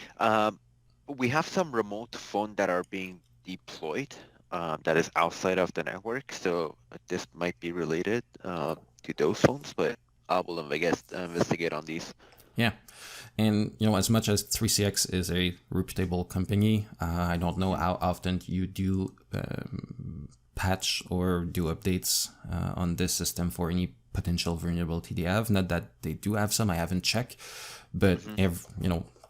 We have some remote phone that are being deployed that is outside of the network. So this might be related to those phones, but I will, I guess, investigate on these. yeah, and as much as 3CX is a reputable company, I don't know how often you do patch or do updates on this system for any potential vulnerability they have. Not that they do have some, I haven't checked, but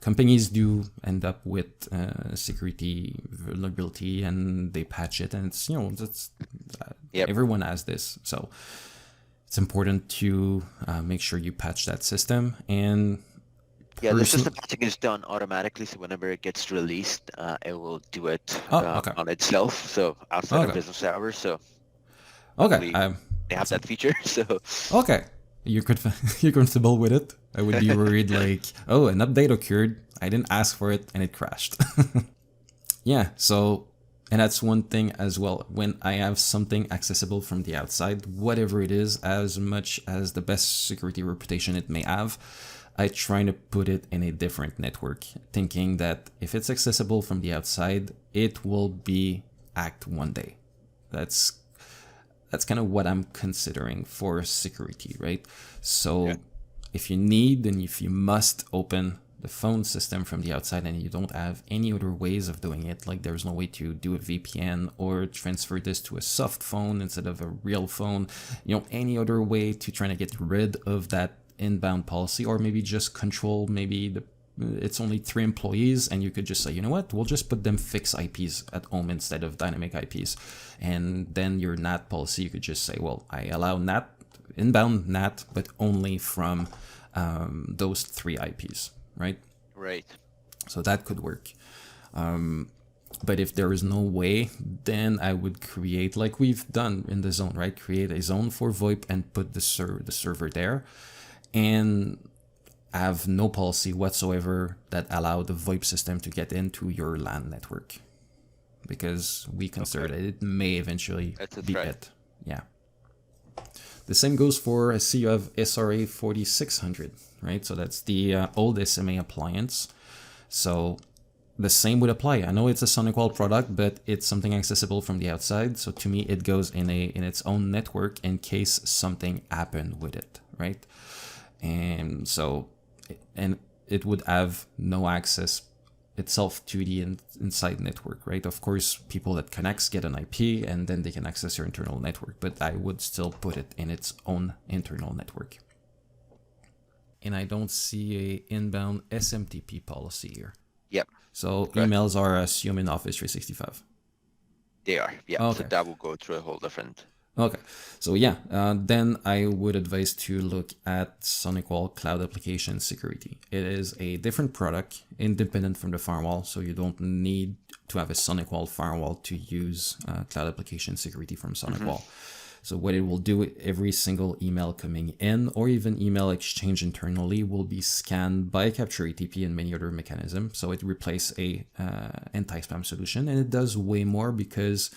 companies do end up with security vulnerability and they patch it, and it's everyone has this, so it's important to make sure you patch that system. And yeah, the system patching is done automatically, so whenever it gets released, it will do it on itself, so outside of business hours. So okay, they have that feature. So okay, you're comfortable with it. I would be worried like, oh, an update occurred, I didn't ask for it, and it crashed. Yeah, so, and that's one thing as well. When I have something accessible from the outside, whatever it is, as much as the best security reputation it may have, I try to put it in a different network, thinking that if it's accessible from the outside, it will be hacked one day. That's kind of what I'm considering for security, right? So if you need and if you must open the phone system from the outside and you don't have any other ways of doing it, like there's no way to do a VPN or transfer this to a soft phone instead of a real phone, any other way to try to get rid of that inbound policy, or maybe just control, maybe it's only 3 employees and you could just say, you know what, we'll just put them fixed IPs at home instead of dynamic IPs. And then your NAT policy, you could just say, well, I allow NAT, inbound NAT, but only from those 3 IPs, right? Right. So that could work. But if there is no way, then I would create, like we've done in the zone, right? Create a zone for VoIP and put the server there, and have no policy whatsoever that allow the VoIP system to get into your LAN network, because we consider that it may eventually be it. Yeah. The same goes for, I see you have SRA 4600, right? So that's the old SMA appliance. So the same would apply. I know it's a SonicWall product, but it's something accessible from the outside. So to me, it goes in its own network in case something happened with it, right? And so, and it would have no access itself to the inside network, right? Of course, people that connects get an IP and then they can access your internal network, but I would still put it in its own internal network. And I don't see a inbound SMTP policy here. Yep. So emails are assumed in Office 365. They are, yeah. Okay. So that will go through a whole different. Okay, so yeah, then I would advise to look at SonicWall Cloud Application Security. It is a different product, independent from the firewall, so you don't need to have a SonicWall firewall to use Cloud Application Security from SonicWall. So what it will do, every single email coming in or even email exchange internally will be scanned by Capture ATP and many other mechanisms. So it replaces a anti-spam solution, and it does way more because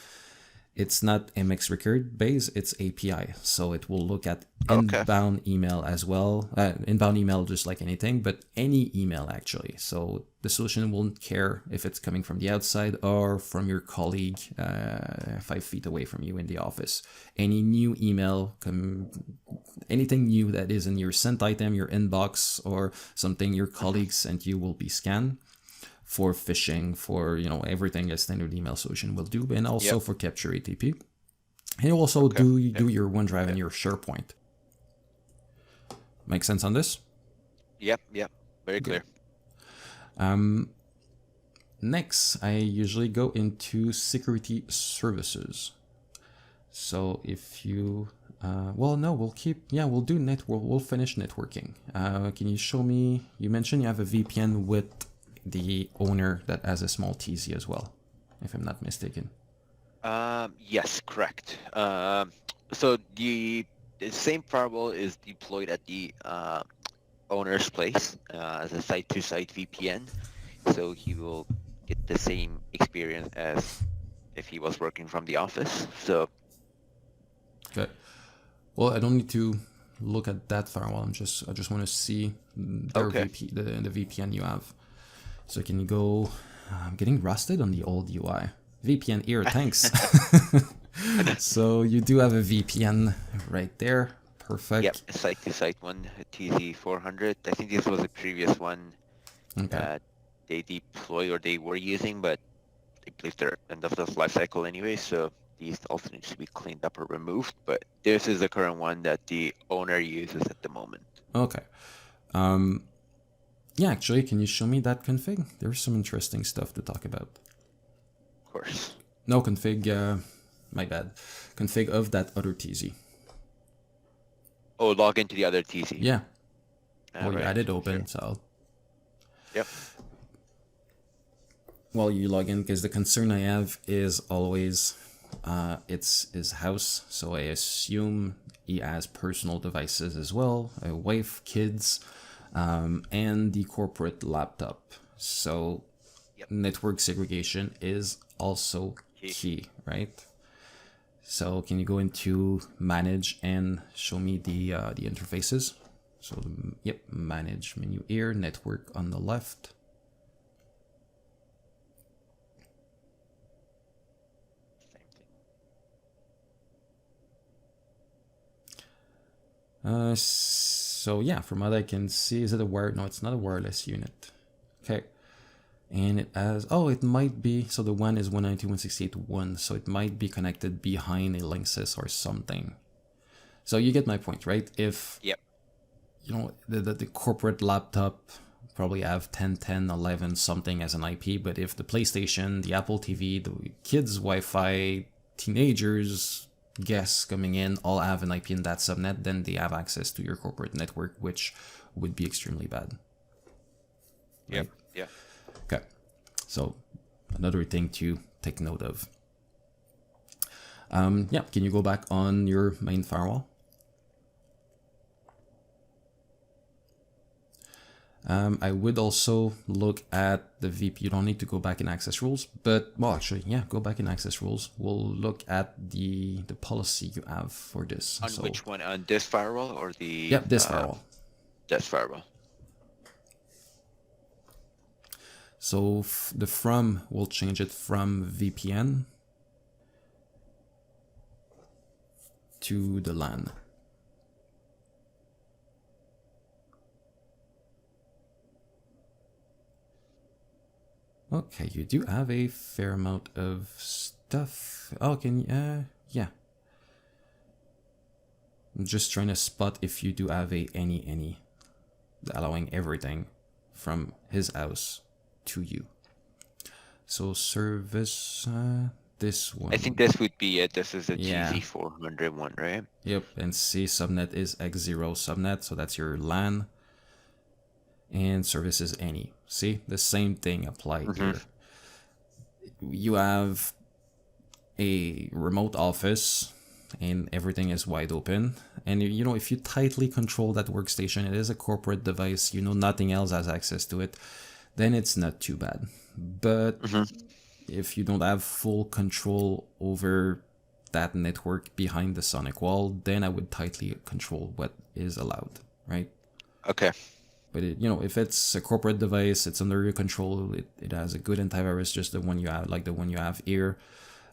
It's not MX record base, it's API. So it will look at Okay. inbound email as well. Inbound email, just like anything, but any email actually. So the solution won't care if it's coming from the outside or from your colleague 5 feet away from you in the office. Any new email, anything new that is in your sent item, your inbox, or something your colleague sent you will be scanned for phishing, for everything a standard email solution will do, and also for capture ATP. And you also do your OneDrive and your SharePoint. Make sense on this? Yep. Very clear. Next, I usually go into security services. So if you, we'll do network. We'll finish networking. Can you show me? You mentioned you have a VPN with the owner that has a small TZ as well, if I'm not mistaken. Yes, correct. So the same firewall is deployed at the owner's place as a site-to-site VPN, so he will get the same experience as if he was working from the office. So, okay. Well, I don't need to look at that firewall. I just want to see their the VPN you have. So can you go? I'm getting rusted on the old UI. VPN here, thanks. So you do have a VPN right there. Perfect. Yep, site-to-site one, TZ400. I think this was the previous one that they deployed or they were using, but they placed their end of the life cycle anyway, so these also need to be cleaned up or removed. But this is the current one that the owner uses at the moment. Okay. Yeah, actually, can you show me that config? There's some interesting stuff to talk about. Of course. No config, my bad. Config of that other TZ. Oh, log into the other TZ. Yeah. Well, you had it open, so. Yep. Well, you log in, because the concern I have is always it's his house, so I assume he has personal devices as well, a wife, kids, and the corporate laptop. So network segregation is also key, right? So can you go into manage and show me the interfaces? So manage menu here, network on the left. So yeah, from what I can see, is it a wire? No, it's not a wireless unit. Okay. And it has, it might be, so the one is 192.168.1, so it might be connected behind a Linksys or something. So you get my point, right? If, the corporate laptop probably have 10, 10, 11 something as an IP, but if the PlayStation, the Apple TV, the kids' Wi-Fi, teenagers, guests coming in all have an IP in that subnet, then they have access to your corporate network, which would be extremely bad. Right? Yeah. Okay, so another thing to take note of. Can you go back on your main firewall? I would also look at the VP. You don't need to go back in access rules, but go back in access rules. We'll look at the policy you have for this. On which one? On this firewall or the? Yep, this firewall. This firewall. So the from, we'll change it from VPN to the LAN. Okay, you do have a fair amount of stuff. Oh, yeah. I'm just trying to spot if you do have a any, allowing everything from his house to you. So service, this one. I think this would be it. This is a TZ400 one, right? Yep, and C subnet is X0 subnet, so that's your LAN. And service is any. See, the same thing applied here. You have a remote office and everything is wide open. And if you tightly control that workstation, it is a corporate device, nothing else has access to it, then it's not too bad. But if you don't have full control over that network behind the sonic wall, then I would tightly control what is allowed, right? Okay. But if it's a corporate device, it's under your control. It has a good antivirus, just the one you have, like the one you have here.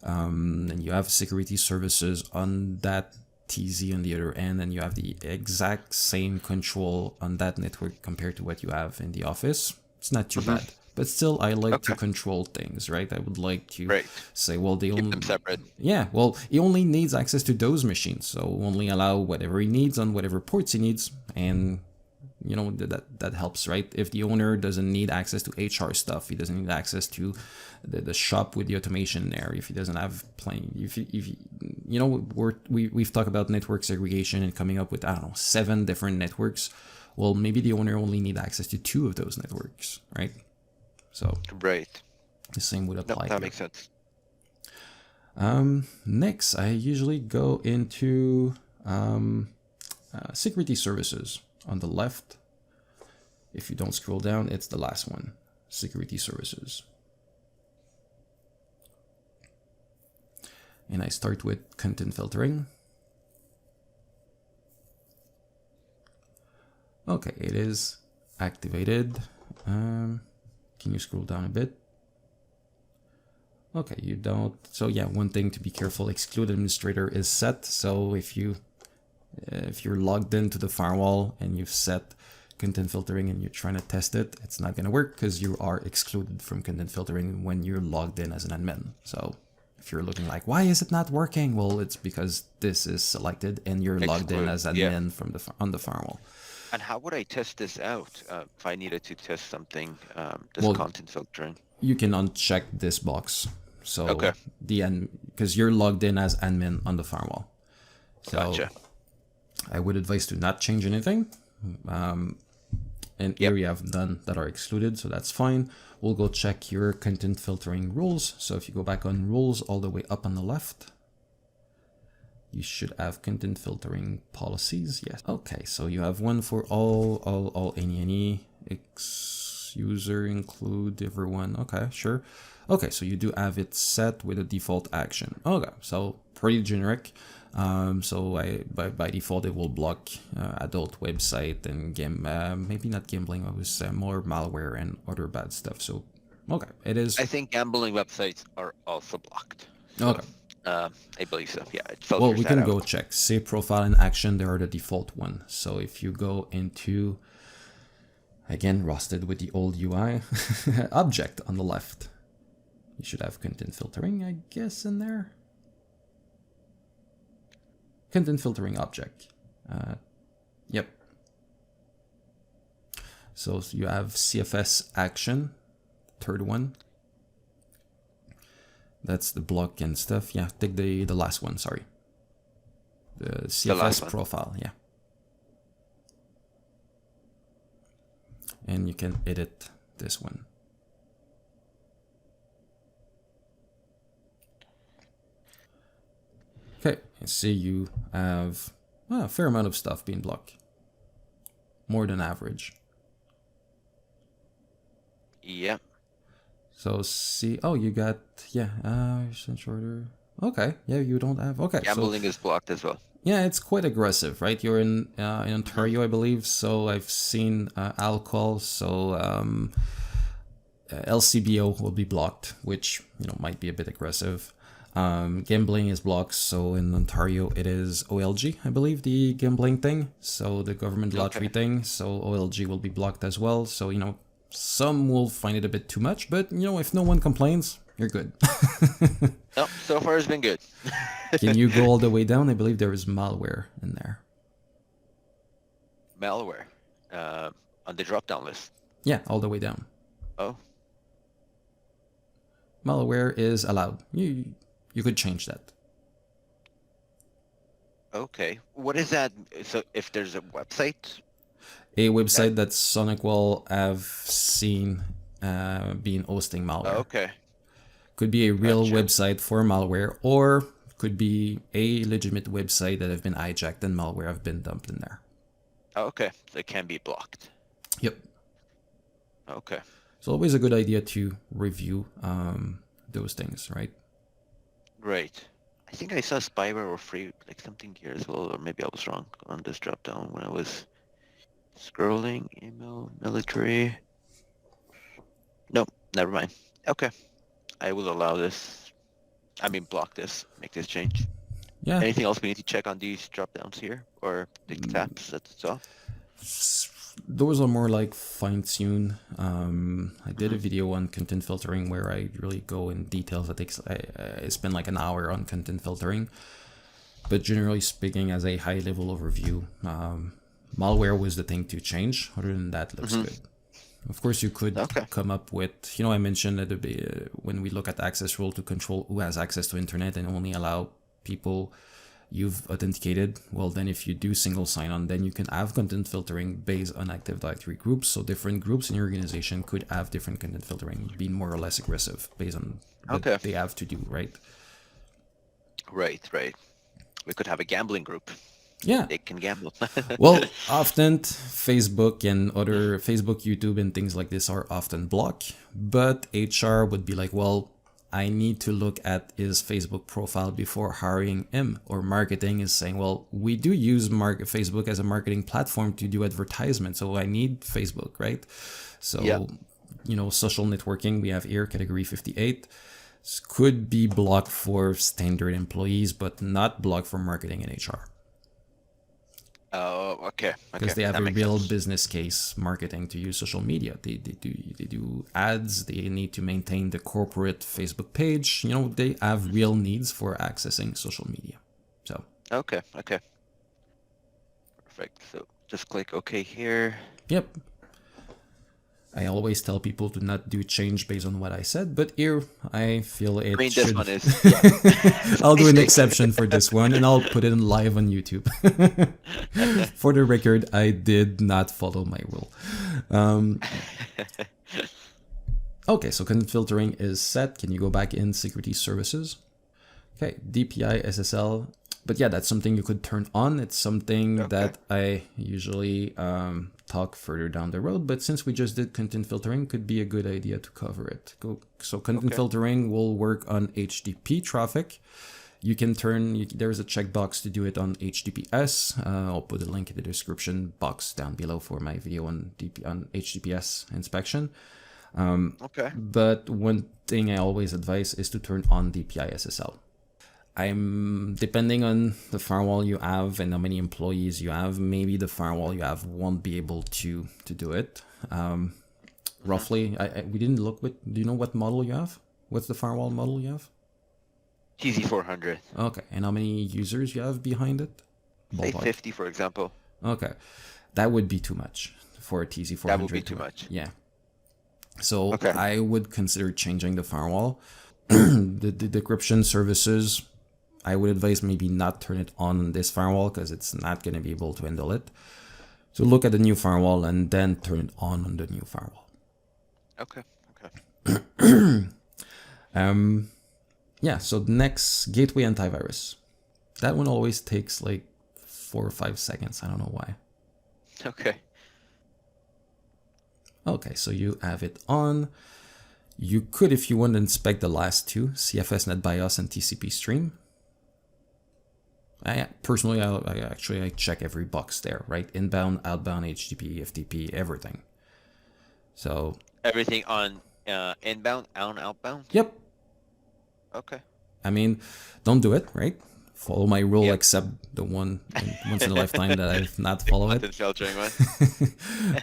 And you have security services on that TZ on the other end, and you have the exact same control on that network compared to what you have in the office. It's not too bad. But still, I like to control things, right? I would like to say, well, they keep only them separate. Yeah, well, he only needs access to those machines, so only allow whatever he needs on whatever ports he needs, and that helps, right? If the owner doesn't need access to HR stuff, he doesn't need access to the shop with the automation there. If he doesn't have we've talked about network segregation and coming up with 7 different networks. Well, maybe the owner only need access to 2 of those networks, right? So the same would apply. That makes sense. Next, I usually go into security services. On the left, if you don't scroll down, it's the last one, security services. And I start with content filtering. Okay, it is activated. Can you scroll down a bit? Okay, you don't. So yeah, one thing to be careful, exclude administrator is set. So if you're logged into the firewall and you've set content filtering and you're trying to test it, it's not going to work because you are excluded from content filtering when you're logged in as an admin. So if you're looking like, why is it not working? Well, it's because this is selected and you're logged in as admin from on the firewall. And how would I test this out if I needed to test something, content filtering? You can uncheck this box. So because you're logged in as admin on the firewall. So gotcha. I would advise to not change anything. And here you have none that are excluded, so that's fine. We'll go check your content filtering rules. So if you go back on rules all the way up on the left, you should have content filtering policies. Yes. Okay, so you have one for all, any, user, include everyone. Okay, sure. Okay, so you do have it set with a default action. Okay, so pretty generic. So by default it will block adult website and maybe not gambling. It was more malware and other bad stuff. So okay, it is. I think gambling websites are also blocked. So, okay. I believe so. Yeah. It filters well, we can out. go check. Save profile and action. They are the default one. So if you go into, again, rusted with the old UI, object on the left, you should have content filtering, I guess, in there. Content filtering object. Yep. So you have CFS action, third one. That's the block and stuff. Yeah, take the last one, sorry. The CFS profile, yeah. And you can edit this one. Okay, I see you have a fair amount of stuff being blocked. More than average. Yeah. So see, you got, shorter. Okay, yeah, you don't have, okay. Gambling is blocked as well. Yeah, it's quite aggressive, right? You're in Ontario, I believe, so I've seen alcohol, so LCBO will be blocked, which, might be a bit aggressive. Gambling is blocked, so in Ontario it is OLG, I believe, the gambling thing, so the government lottery thing, so OLG will be blocked as well. So some will find it a bit too much, but if no one complains, you're good. No, so far it's been good. Can you go all the way down? I believe there is malware in there. Malware on the drop-down list. Yeah, all the way down. Oh. Malware is allowed. You could change that. Okay. What is that? So if there's a website? A website that SonicWall have seen being hosting malware. Okay. Could be a real website for malware, or could be a legitimate website that have been hijacked and malware have been dumped in there. Okay. So it can be blocked. Yep. Okay. It's always a good idea to review those things, right? Right. I think I saw spyware or free, like something here as well, or maybe I was wrong on this drop down when I was scrolling. Email, military. Nope, never mind. Okay, I will allow this. I mean, block this, make this change. Yeah. Anything else we need to check on these drop downs here, or the tabs that's all? Those are more like fine-tune. I did a video on content filtering where I really go in details. I spend like an hour on content filtering. But generally speaking, as a high-level overview, malware was the thing to change. Other than that, looks good. Of course, you could come up with, I mentioned that when we look at access rule to control who has access to internet and only allow people you've authenticated. Well, then if you do single sign-on, then you can have content filtering based on Active Directory groups. So different groups in your organization could have different content filtering, being more or less aggressive based on what they have to do, right? Right. We could have a gambling group. Yeah. They can gamble. Well, often Facebook, YouTube and things like this are often blocked, but HR would be like, well, I need to look at his Facebook profile before hiring him. Or marketing is saying, well, we do use Facebook as a marketing platform to do advertisement, so I need Facebook, right? So, social networking, we have here category 58. Could be blocked for standard employees, but not blocked for marketing and HR. Oh, okay. Because they have a real business case marketing to use social media. They do ads. They need to maintain the corporate Facebook page. They have real needs for accessing social media. So okay. Perfect. So just click OK here. Yep. I always tell people to not do change based on what I said, but here I feel it should. This one is. I'll do an exception for this one, and I'll put it live on YouTube. For the record, I did not follow my rule. Okay, so content filtering is set. Can you go back in Security Services? Okay, DPI, SSL. But yeah, that's something you could turn on. It's something that I usually talk further down the road. But since we just did content filtering, could be a good idea to cover it. So content filtering will work on HTTP traffic. You can there's a checkbox to do it on HTTPS. I'll put a link in the description box down below for my video on HTTPS inspection. But one thing I always advise is to turn on DPI SSL. Depending on the firewall you have and how many employees you have, maybe the firewall you have won't be able to do it. Roughly, we didn't look with. Do you know what model you have? What's the firewall model you have? TZ400. Okay, and how many users you have behind it? Say 50, for example. Okay, that would be too much for a TZ400. That would be too much. Yeah. So I would consider changing the firewall. The decryption services, I would advise maybe not turn it on this firewall because it's not going to be able to handle it. So look at the new firewall and then turn it on the new firewall. Okay. Yeah, so next, gateway antivirus. That one always takes like 4 or 5 seconds. I don't know why. Okay, so you have it on. You could, if you want, inspect the last two, CFS NetBIOS and TCP stream. Personally, I check every box there, right? Inbound, outbound, HTTP, FTP, everything. So everything on inbound, outbound? Yep. Okay. I mean, don't do it, right? Follow my rule, except the one once in a lifetime that I've not followed it. Filtering one.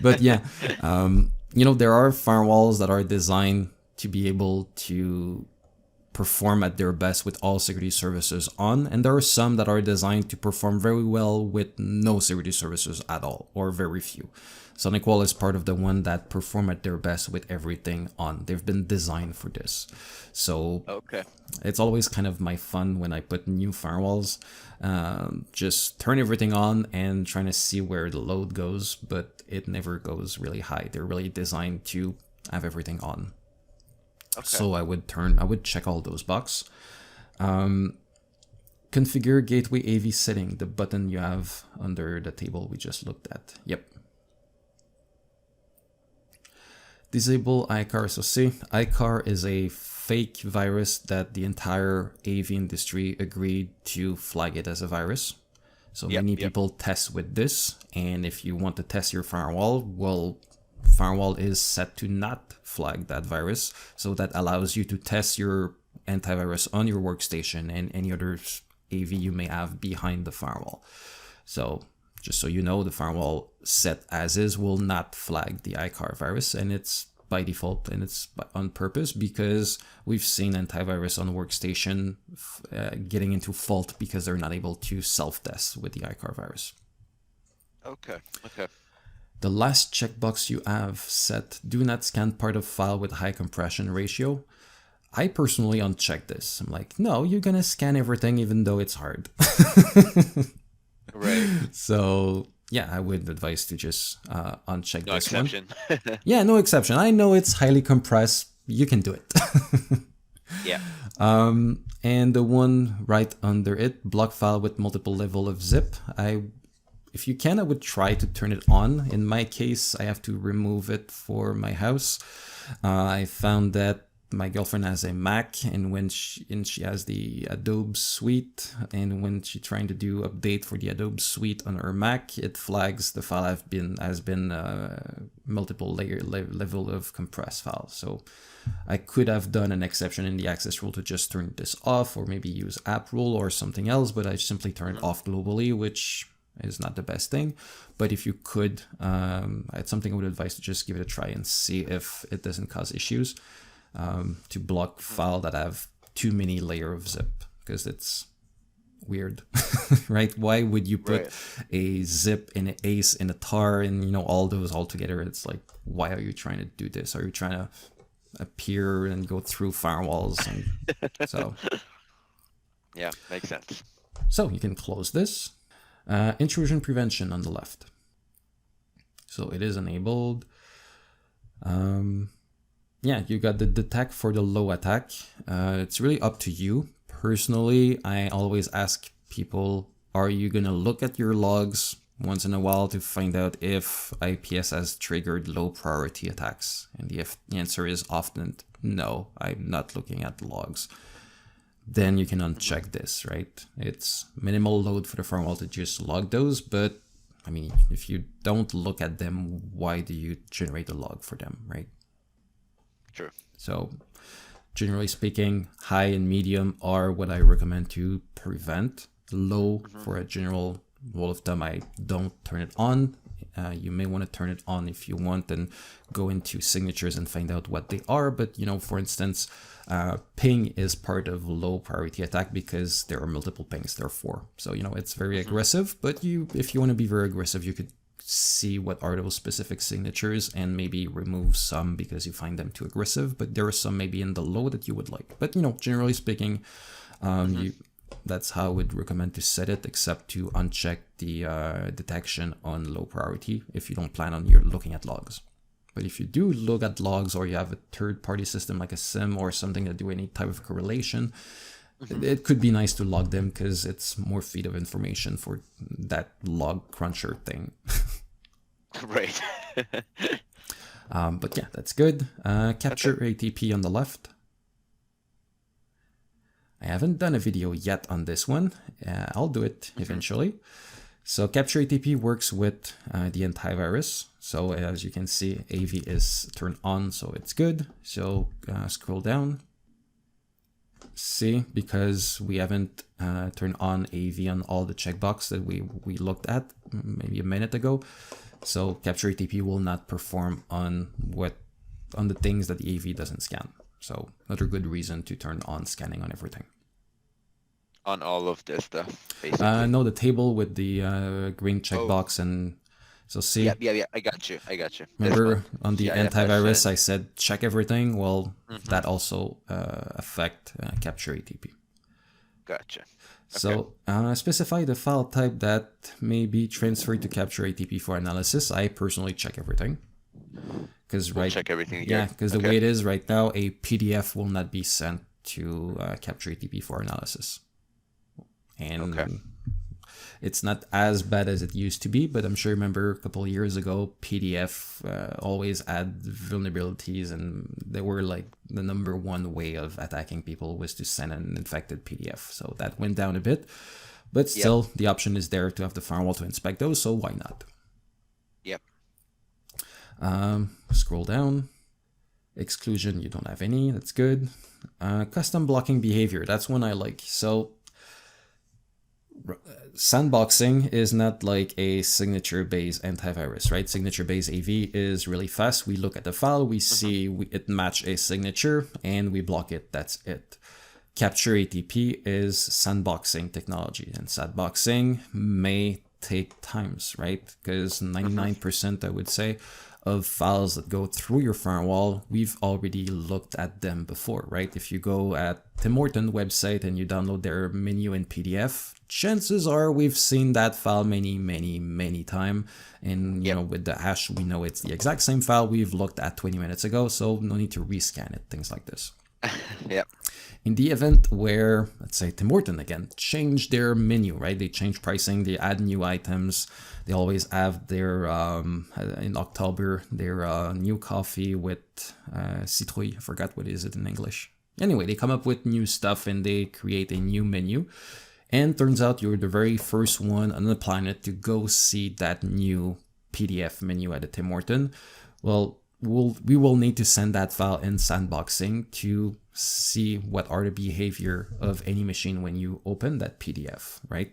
But yeah, there are firewalls that are designed to be able to perform at their best with all security services on, and there are some that are designed to perform very well with no security services at all, or very few. SonicWall is part of the one that perform at their best with everything on. They've been designed for this. So it's always kind of my fun when I put new firewalls, just turn everything on and trying to see where the load goes, but it never goes really high. They're really designed to have everything on. So I would check all those boxes. Configure gateway AV setting, the button you have under the table we just looked at. Yep. Disable ICAR. So say ICAR is a fake virus that the entire AV industry agreed to flag it as a virus. So many people test with this, and if you want to test your firewall, well, Firewall is set to not flag that virus, so that allows you to test your antivirus on your workstation and any other AV you may have behind the firewall. So just so you know, the firewall set as is will not flag the ICAR virus, and it's by default, and it's on purpose because we've seen antivirus on workstation getting into fault because they're not able to self-test with the ICAR virus. Okay. The last checkbox you have set, do not scan part of file with high compression ratio. I personally uncheck this. I'm like, no, you're gonna scan everything even though it's hard. Right. So yeah, I would advise to just uncheck No this exception. one. Yeah, no exception. I know it's highly compressed. You can do it. Yeah. And the one right under it, block file with multiple level of zip. If you can, I would try to turn it on. In my case, I have to remove it for my house. I found that my girlfriend has a Mac, and when she has the Adobe suite, and when she's trying to do update for the Adobe suite on her Mac, it flags the file has been multiple level of compressed files. So I could have done an exception in the access rule to just turn this off, or maybe use app rule or something else, but I simply turn it off globally, which is not the best thing. But if you could, it's something I would advise to just give it a try and see if it doesn't cause issues. To block file that have too many layers of zip, because it's weird, right? Why would you put a zip in an ace in a tar and all those all together? It's like, why are you trying to do this? Are you trying to appear and go through firewalls? And so yeah, makes sense. So you can close this. Intrusion prevention on the left. So it is enabled. Yeah, you got the detect for the low attack. It's really up to you. Personally, I always ask people, are you going to look at your logs once in a while to find out if IPS has triggered low priority attacks? And the answer is often no, I'm not looking at the logs. Then you can uncheck this, right? It's minimal load for the firewall to just log those, but I mean, if you don't look at them, why do you generate a log for them, right? True. So generally speaking, high and medium are what I recommend to prevent. Low, for a general rule of thumb, I don't turn it on. You may want to turn it on if you want and go into signatures and find out what they are. But, for instance, ping is part of low priority attack because there are multiple pings, there are 4. So, it's very aggressive, but if you want to be very aggressive, you could see what are those specific signatures and maybe remove some because you find them too aggressive. But there are some maybe in the low that you would like. But, generally speaking, that's how I would recommend to set it, except to uncheck the detection on low priority if you don't plan on looking at logs. But if you do look at logs, or you have a third-party system like a SIM or something that do any type of correlation, it could be nice to log them because it's more feed of information for that log cruncher thing. Right. But yeah, that's good. Capture ATP on the left. I haven't done a video yet on this one. I'll do it eventually. So Capture ATP works with the antivirus. So as you can see, AV is turned on, so it's good. So scroll down. See, because we haven't turned on AV on all the checkbox that we looked at maybe a minute ago. So Capture ATP will not perform on the things that the AV doesn't scan. So another good reason to turn on scanning on everything. On all of this stuff, basically. No, the table with the green checkbox and so see. Yeah. I got you. Remember on the antivirus, I said check everything. Well, that also affect Capture ATP. Gotcha. So specify the file type that may be transferred to Capture ATP for analysis. I personally check everything. Because check everything again. Yeah, because the way it is right now, a PDF will not be sent to Capture ATP for analysis. And It's not as bad as it used to be, but I'm sure you remember a couple of years ago, PDF always had vulnerabilities, and they were like the number one way of attacking people was to send an infected PDF. So that went down a bit, but still the option is there to have the firewall to inspect those, so why not? Yep. Scroll down. Exclusion, you don't have any, that's good. Custom blocking behavior, that's one I like. So Sandboxing is not like a signature-based antivirus, right? Signature-based AV is really fast. We look at the file, we see it match a signature, and we block it, that's it. Capture ATP is sandboxing technology, and sandboxing may take times, right? Because 99%, I would say, of files that go through your firewall, we've already looked at them before, right? If you go at Tim Horton website and you download their menu in PDF, chances are we've seen that file many times. And you know, with the hash, we know it's the exact same file we've looked at 20 minutes ago, so no need to rescan it, things like this. Yep. In the event where, let's say Tim Horton again, change their menu, right? They change pricing, they add new items. They always have their, in October, their new coffee with citrouille. I forgot what is it in English. Anyway, they come up with new stuff and they create a new menu. And turns out you're the very first one on the planet to go see that new PDF menu at the Tim Horton. Well, we will need to send that file in sandboxing to see what are the behavior of any machine when you open that PDF, right?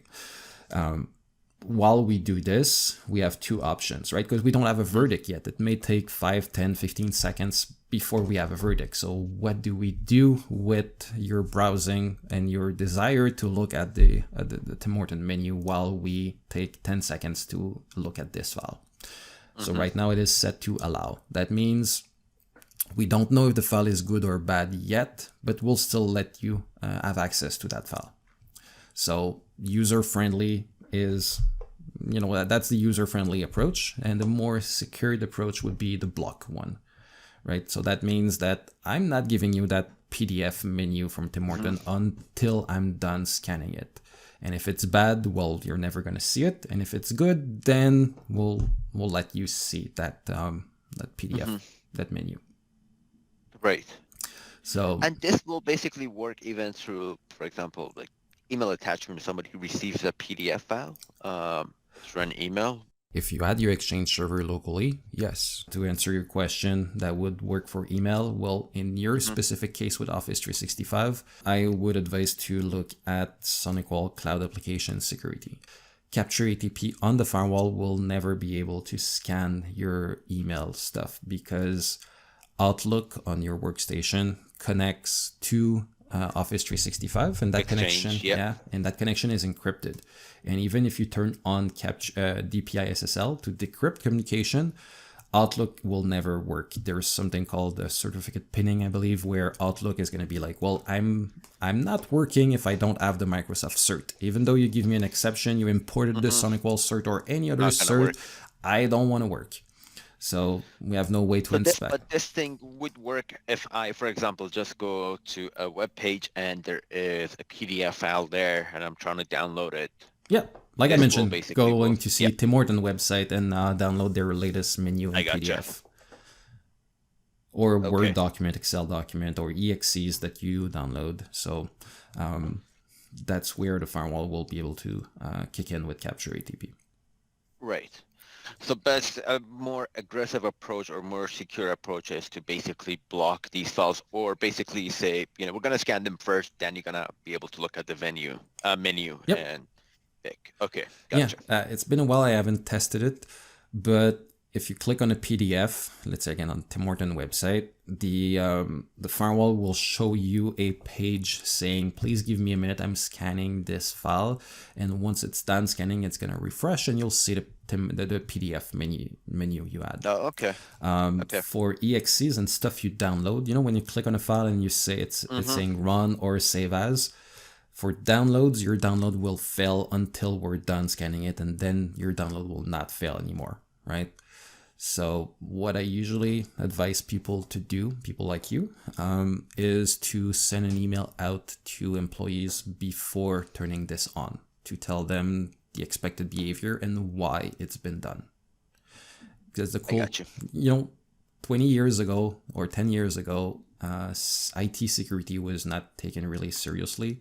While we do this, we have two options, right? Because we don't have a verdict yet. It may take 5, 10, 15 seconds before we have a verdict. So what do we do with your browsing and your desire to look at the Tim Horton menu while we take 10 seconds to look at this file? So right now it is set to allow. That means we don't know if the file is good or bad yet, but we'll still let you have access to that file. So user-friendly is, you know, that's the user-friendly approach. And the more secured approach would be the block one, right? So that means that I'm not giving you that PDF menu from Tim Horton until I'm done scanning it. And if it's bad, well, you're never going to see it. And if it's good, then we'll let you see that that PDF, that menu. Right. So, and this will basically work even through, for example, like email attachment. Somebody who receives a PDF file through an email. If you had your Exchange server locally, yes. To answer your question, that would work for email. Well, in your specific case with Office 365, I would advise to look at SonicWall Cloud Application Security. Capture ATP on the firewall will never be able to scan your email stuff because Outlook on your workstation connects to Office 365, and that Exchange, connection, and that connection is encrypted. And even if you turn on DPI SSL to decrypt communication, Outlook will never work. There's something called certificate pinning, I believe, where Outlook is going to be like, well, I'm not working if I don't have the Microsoft cert. Even though you give me an exception, you imported the SonicWall cert or any other cert, I don't want to work. So we have no way to inspect. But this thing would work if I, for example, just go to a web page and there is a PDF file there and I'm trying to download it. Yeah, like I mentioned, going to see Tim Horton website and download their latest menu in PDF. Or Word document, Excel document, or EXEs that you download. So that's where the firewall will be able to kick in with Capture ATP. Right. So best a more aggressive approach or more secure approach is to basically block these files, or basically say, you know, we're going to scan them first, then you're going to be able to look at the menu and pick. Okay, gotcha. Yeah, it's been a while I haven't tested it, but if you click on a PDF, let's say again on Tim Horton website, the firewall will show you a page saying, please give me a minute, I'm scanning this file. And once it's done scanning, it's going to refresh and you'll see the PDF menu you had. Oh, okay. For EXEs and stuff you download, you know, when you click on a file and you say it's saying run or save as, for downloads, your download will fail until we're done scanning it, and then your download will not fail anymore, right? So what I usually advise people to do, people like you, is to send an email out to employees before turning this on, to tell them the expected behavior and why it's been done. Because the I cool, got you. 20 years ago or 10 years ago, IT security was not taken really seriously.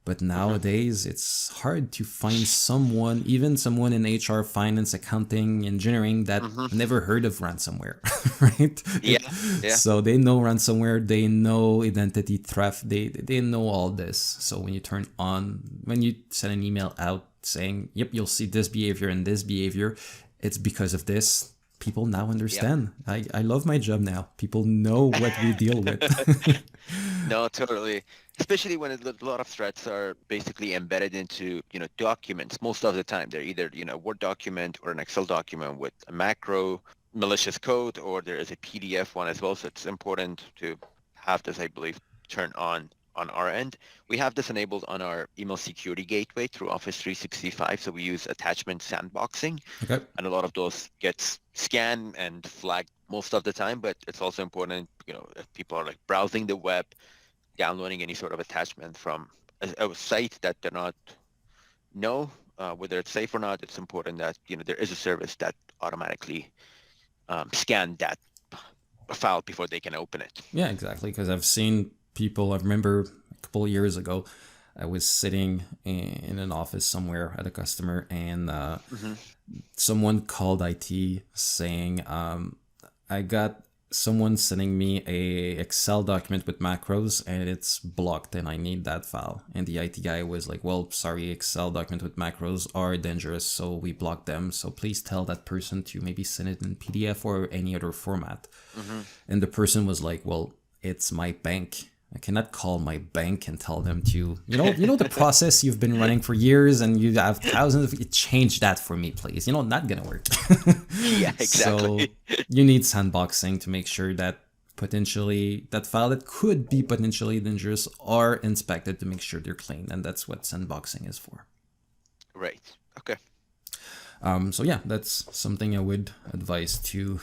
But nowadays, it's hard to find someone, even someone in HR, finance, accounting, engineering, that never heard of ransomware, right? Yeah, yeah. So they know ransomware, they know identity theft, they know all this. So when you send an email out saying, yep, you'll see this behavior and this behavior, it's because of this. People now understand. I love my job now. People know what we deal with. No, totally. Especially when a lot of threats are basically embedded into, documents. Most of the time, they're either, a Word document or an Excel document with a macro malicious code, or there is a PDF one as well. So it's important to have this, I believe, turned on our end. We have this enabled on our email security gateway through Office 365. So we use attachment sandboxing. Okay. And a lot of those gets scanned and flagged most of the time, but it's also important, if people are like browsing the web, downloading any sort of attachment from a site that they're not know whether it's safe or not, it's important that, there is a service that automatically scan that file before they can open it. Yeah, exactly. Because I've seen people, I remember a couple of years ago, I was sitting in an office somewhere at a customer, and someone called IT saying, I got someone sending me a Excel document with macros and it's blocked and I need that file. And the IT guy was like, well, sorry, Excel document with macros are dangerous, so we blocked them. So please tell that person to maybe send it in PDF or any other format. And the person was like, well, it's my bank. I cannot call my bank and tell them to, the process you've been running for years and you have thousands of, change that for me, please. Not gonna work. Yeah, exactly. So you need sandboxing to make sure that potentially that file that could be potentially dangerous are inspected to make sure they're clean. And that's what sandboxing is for. Right. Okay. So yeah, that's something I would advise to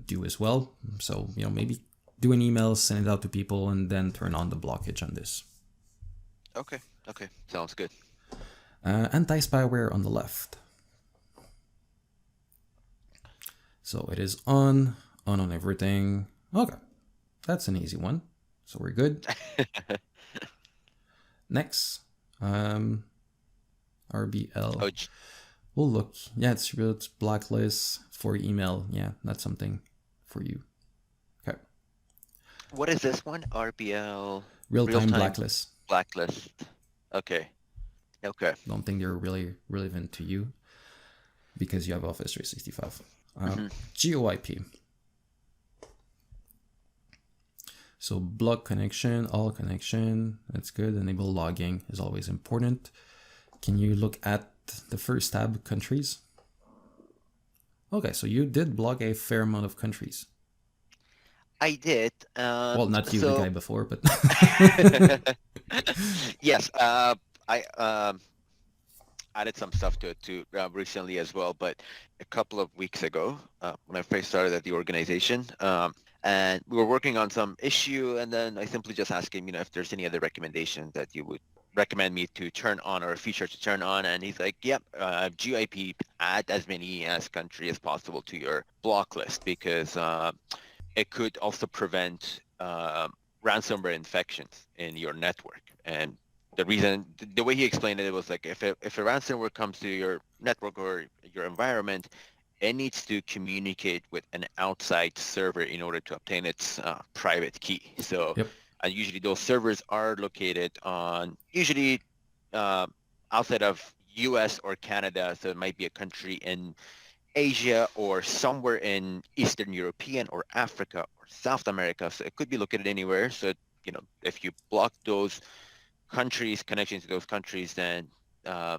do as well. So, maybe do an email, send it out to people, and then turn on the blockage on this. Okay. Sounds good. Anti-spyware on the left. So it is on everything. Okay, that's an easy one. So we're good. Next, RBL. Oh, We'll look. Yeah, it's blacklist for email. Yeah, that's something for you. Okay. what is this one? RBL. Real-time blacklist. Blacklist. Okay. Don't think they're really relevant to you because you have Office 365. Geo-IP. So block connection, all connection. That's good. Enable logging is always important. Can you look at the first tab, countries? Okay, so you did block a fair amount of countries. I did. Well, not you, the guy before, but yes. I added some stuff to it too recently as well, but a couple of weeks ago when I first started at the organization, and we were working on some issue, and then I simply just asked him, if there's any other recommendation that you would recommend me to turn on or a feature to turn on, and he's like, yep, Geo-IP, add as many as country as possible to your block list, because it could also prevent ransomware infections in your network. And the reason, the way he explained it, was like, if a ransomware comes to your network or your environment, it needs to communicate with an outside server in order to obtain its private key. So usually those servers are located on, usually outside of US or Canada. So it might be a country in Asia or somewhere in Eastern European or Africa or South America. So it could be located anywhere. So, if you block those countries, connections to those countries, then there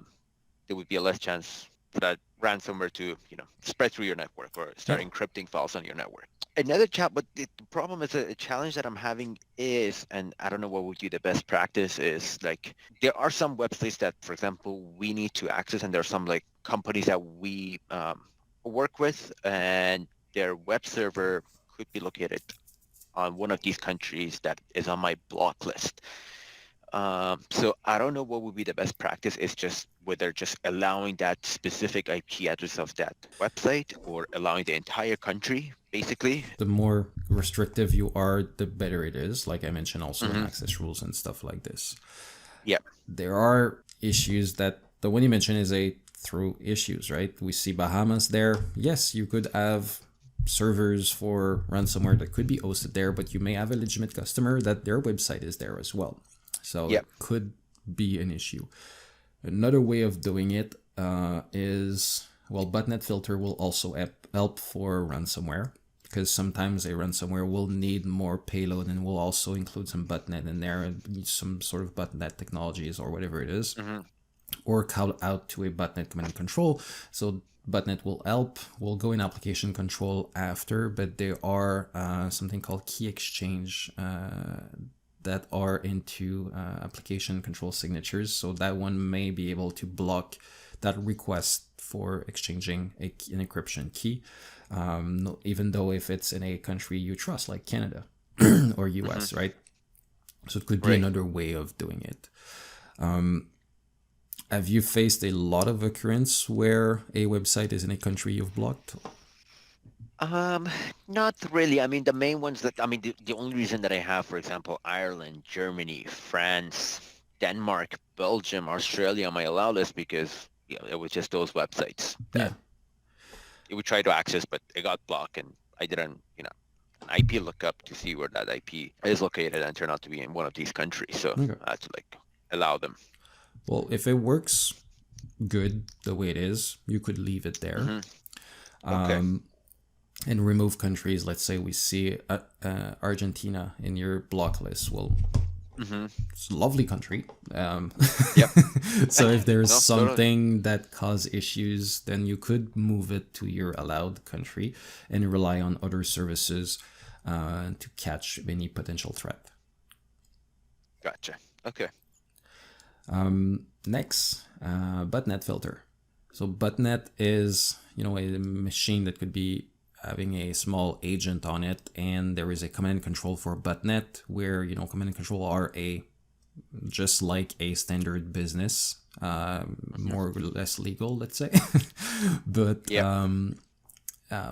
would be a less chance for that ransomware to, spread through your network or start encrypting files on your network. Another but the problem is a challenge that I'm having is, and I don't know what would be the best practice, is like there are some websites that, for example, we need to access, and there are some like companies that we work with, and their web server could be located on one of these countries that is on my block list. So I don't know what would be the best practice. It's just whether just allowing that specific IP address of that website or allowing the entire country, basically. The more restrictive you are, the better it is. Like I mentioned also in Mm-hmm. access rules and stuff like this. Yeah. There are issues that the one you mentioned is a through issues, right? We see Bahamas there. Yes, you could have servers for ransomware that could be hosted there, but you may have a legitimate customer that their website is there as well. So Yeah. it could be an issue. Another way of doing it is, well, botnet filter will also help for ransomware, because sometimes a ransomware will need more payload and will also include some botnet in there and some sort of botnet technologies or whatever it is, or call out to a botnet command and control. So botnet will help, will go in application control after, but there are something called key exchange that are into application control signatures. So that one may be able to block that request for exchanging an encryption key, even though if it's in a country you trust, like Canada or US, right? So it could be another way of doing it. Have you faced a lot of occurrence where a website is in a country you've blocked? Not really. I mean, the main ones that, I mean, the only reason that I have, for example, Ireland, Germany, France, Denmark, Belgium, Australia on my allow list because it was just those websites that it would try to access, but it got blocked and I didn't, an IP lookup to see where that IP is located and turned out to be in one of these countries. So I had to allow them. Well, if it works good the way it is, you could leave it there. Okay. And remove countries. Let's say we see Argentina in your block list. Well, it's a lovely country. Yep. So if there's totally. something that cause issues, then you could move it to your allowed country and rely on other services to catch any potential threat. Gotcha. Okay. Next, botnet filter. So botnet is, a machine that could be having a small agent on it, and there is a command and control for botnet where, command and control are just like a standard business, more or less legal, let's say. But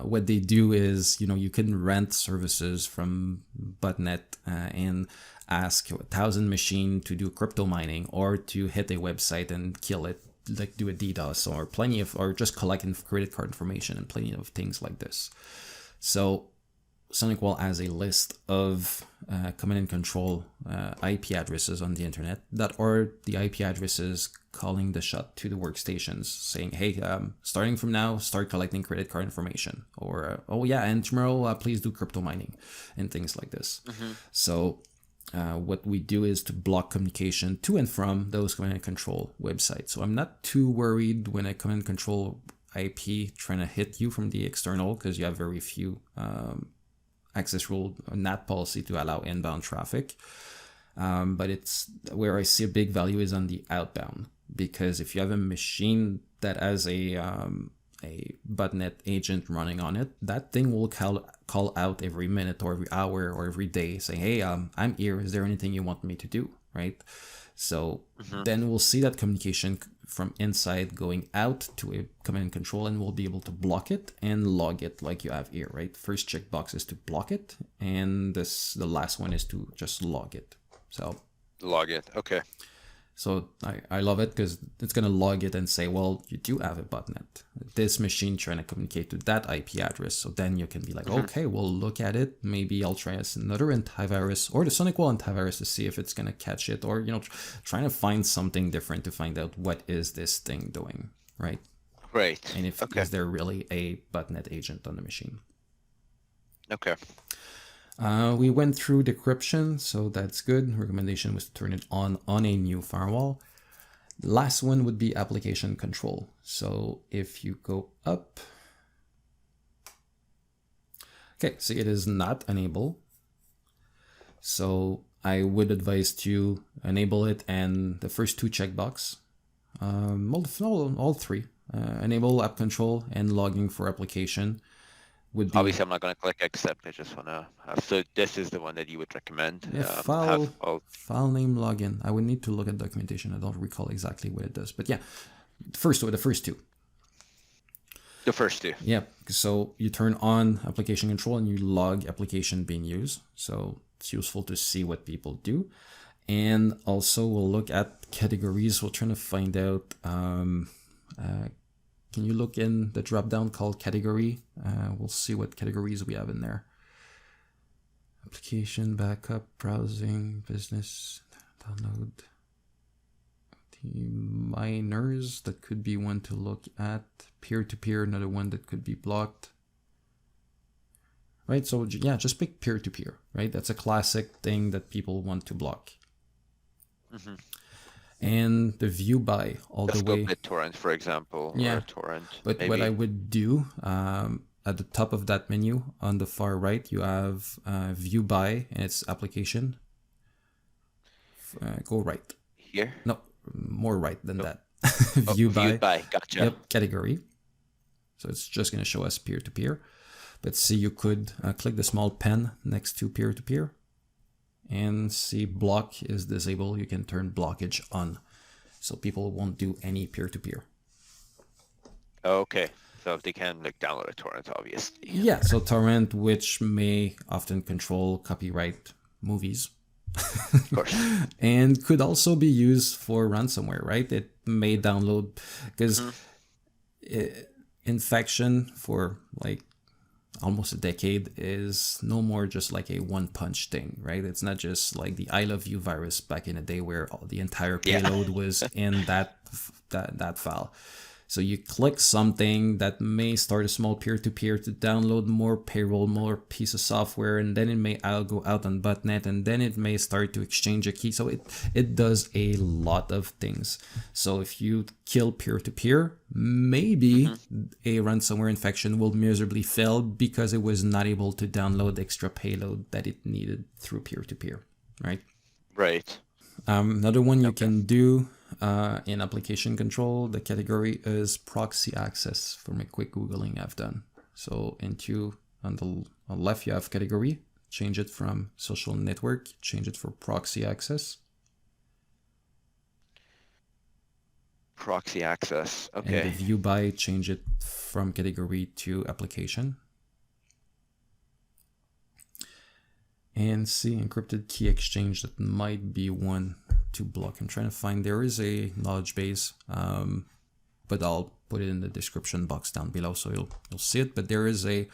what they do is, you can rent services from botnet and ask 1,000 machine to do crypto mining or to hit a website and kill it, like do a DDoS or just collect credit card information and plenty of things like this. So SonicWall has a list of command and control IP addresses on the internet that are the IP addresses calling the shot to the workstations, saying, hey, starting from now, start collecting credit card information, or and tomorrow please do crypto mining and things like this. So what we do is to block communication to and from those command and control websites. So I'm not too worried when a command and control IP trying to hit you from the external, because you have very few access rule NAT policy to allow inbound traffic. But it's where I see a big value is on the outbound, because if you have a machine that has a botnet agent running on it, that thing will call out every minute or every hour or every day saying, hey, I'm here, is there anything you want me to do, right? So then we'll see that communication from inside going out to a command and control, and we'll be able to block it and log it like you have here, right? First checkbox is to block it, and the last one is to just log it. So log it. Okay. So I love it because it's going to log it and say, well, you do have a botnet. This machine trying to communicate to that IP address. So then you can be like, okay, we'll look at it. Maybe I'll try another antivirus or the SonicWall antivirus to see if it's going to catch it, or, trying to find something different to find out what is this thing doing, right? Right. And is there really a botnet agent on the machine? Okay. We went through decryption, so that's good. Recommendation was to turn it on a new firewall. Last one would be application control. So if you go up, okay, so it is not enable. So I would advise to enable it, and the first two checkbox, all three, enable app control and logging for application. would be... Obviously, I'm not going to click accept. I just want to have, so this is the one that you would recommend. Yeah, file name login. I would need to look at documentation. I don't recall exactly what it does, but yeah, the first two. The first two. Yeah, so you turn on application control and you log application being used. So it's useful to see what people do. And also we'll look at categories. We're trying to find out, can you look in the drop down called category? We'll see what categories we have in there. Application, backup, browsing, business, download. The minors, that could be one to look at. Peer-to-peer, another one that could be blocked. Right, so yeah, just pick peer-to-peer, right? That's a classic thing that people want to block. Mm-hmm. And the view by all the way. BitTorrent, for example, yeah. Or torrent. But maybe. What I would do, at the top of that menu on the far right, you have view by and its application. Go right. Here? No, more right than that. View by. Gotcha. Yep, category. So it's just going to show us peer-to-peer. But see, you could click the small pen next to peer-to-peer. And see, block is disabled. You can turn blockage on. So people won't do any peer-to-peer. Okay. So they can download a torrent, obviously. Yeah, so torrent, which may often control copyright movies. Of course. And could also be used for ransomware, right? It may download, because infection for almost a decade is no more just like a one-punch thing, right? It's not just like the I love you virus back in the day where the entire payload was in that file. So you click something that may start a small peer-to-peer to download more payroll, more piece of software, and then it may go out on Botnet, and then it may start to exchange a key. So it does a lot of things. So if you kill peer-to-peer, maybe a ransomware infection will miserably fail because it was not able to download extra payload that it needed through peer-to-peer, right? Right. Another one you can do in application control, the category is proxy access from a quick Googling I've done. So on the left, you have category, change it from social network, change it for proxy access. Proxy access, okay. And the view by, change it from category to application. And see, encrypted key exchange, that might be one to block. I'm trying to find, there is a knowledge base, but I'll put it in the description box down below so you'll see it. But there is a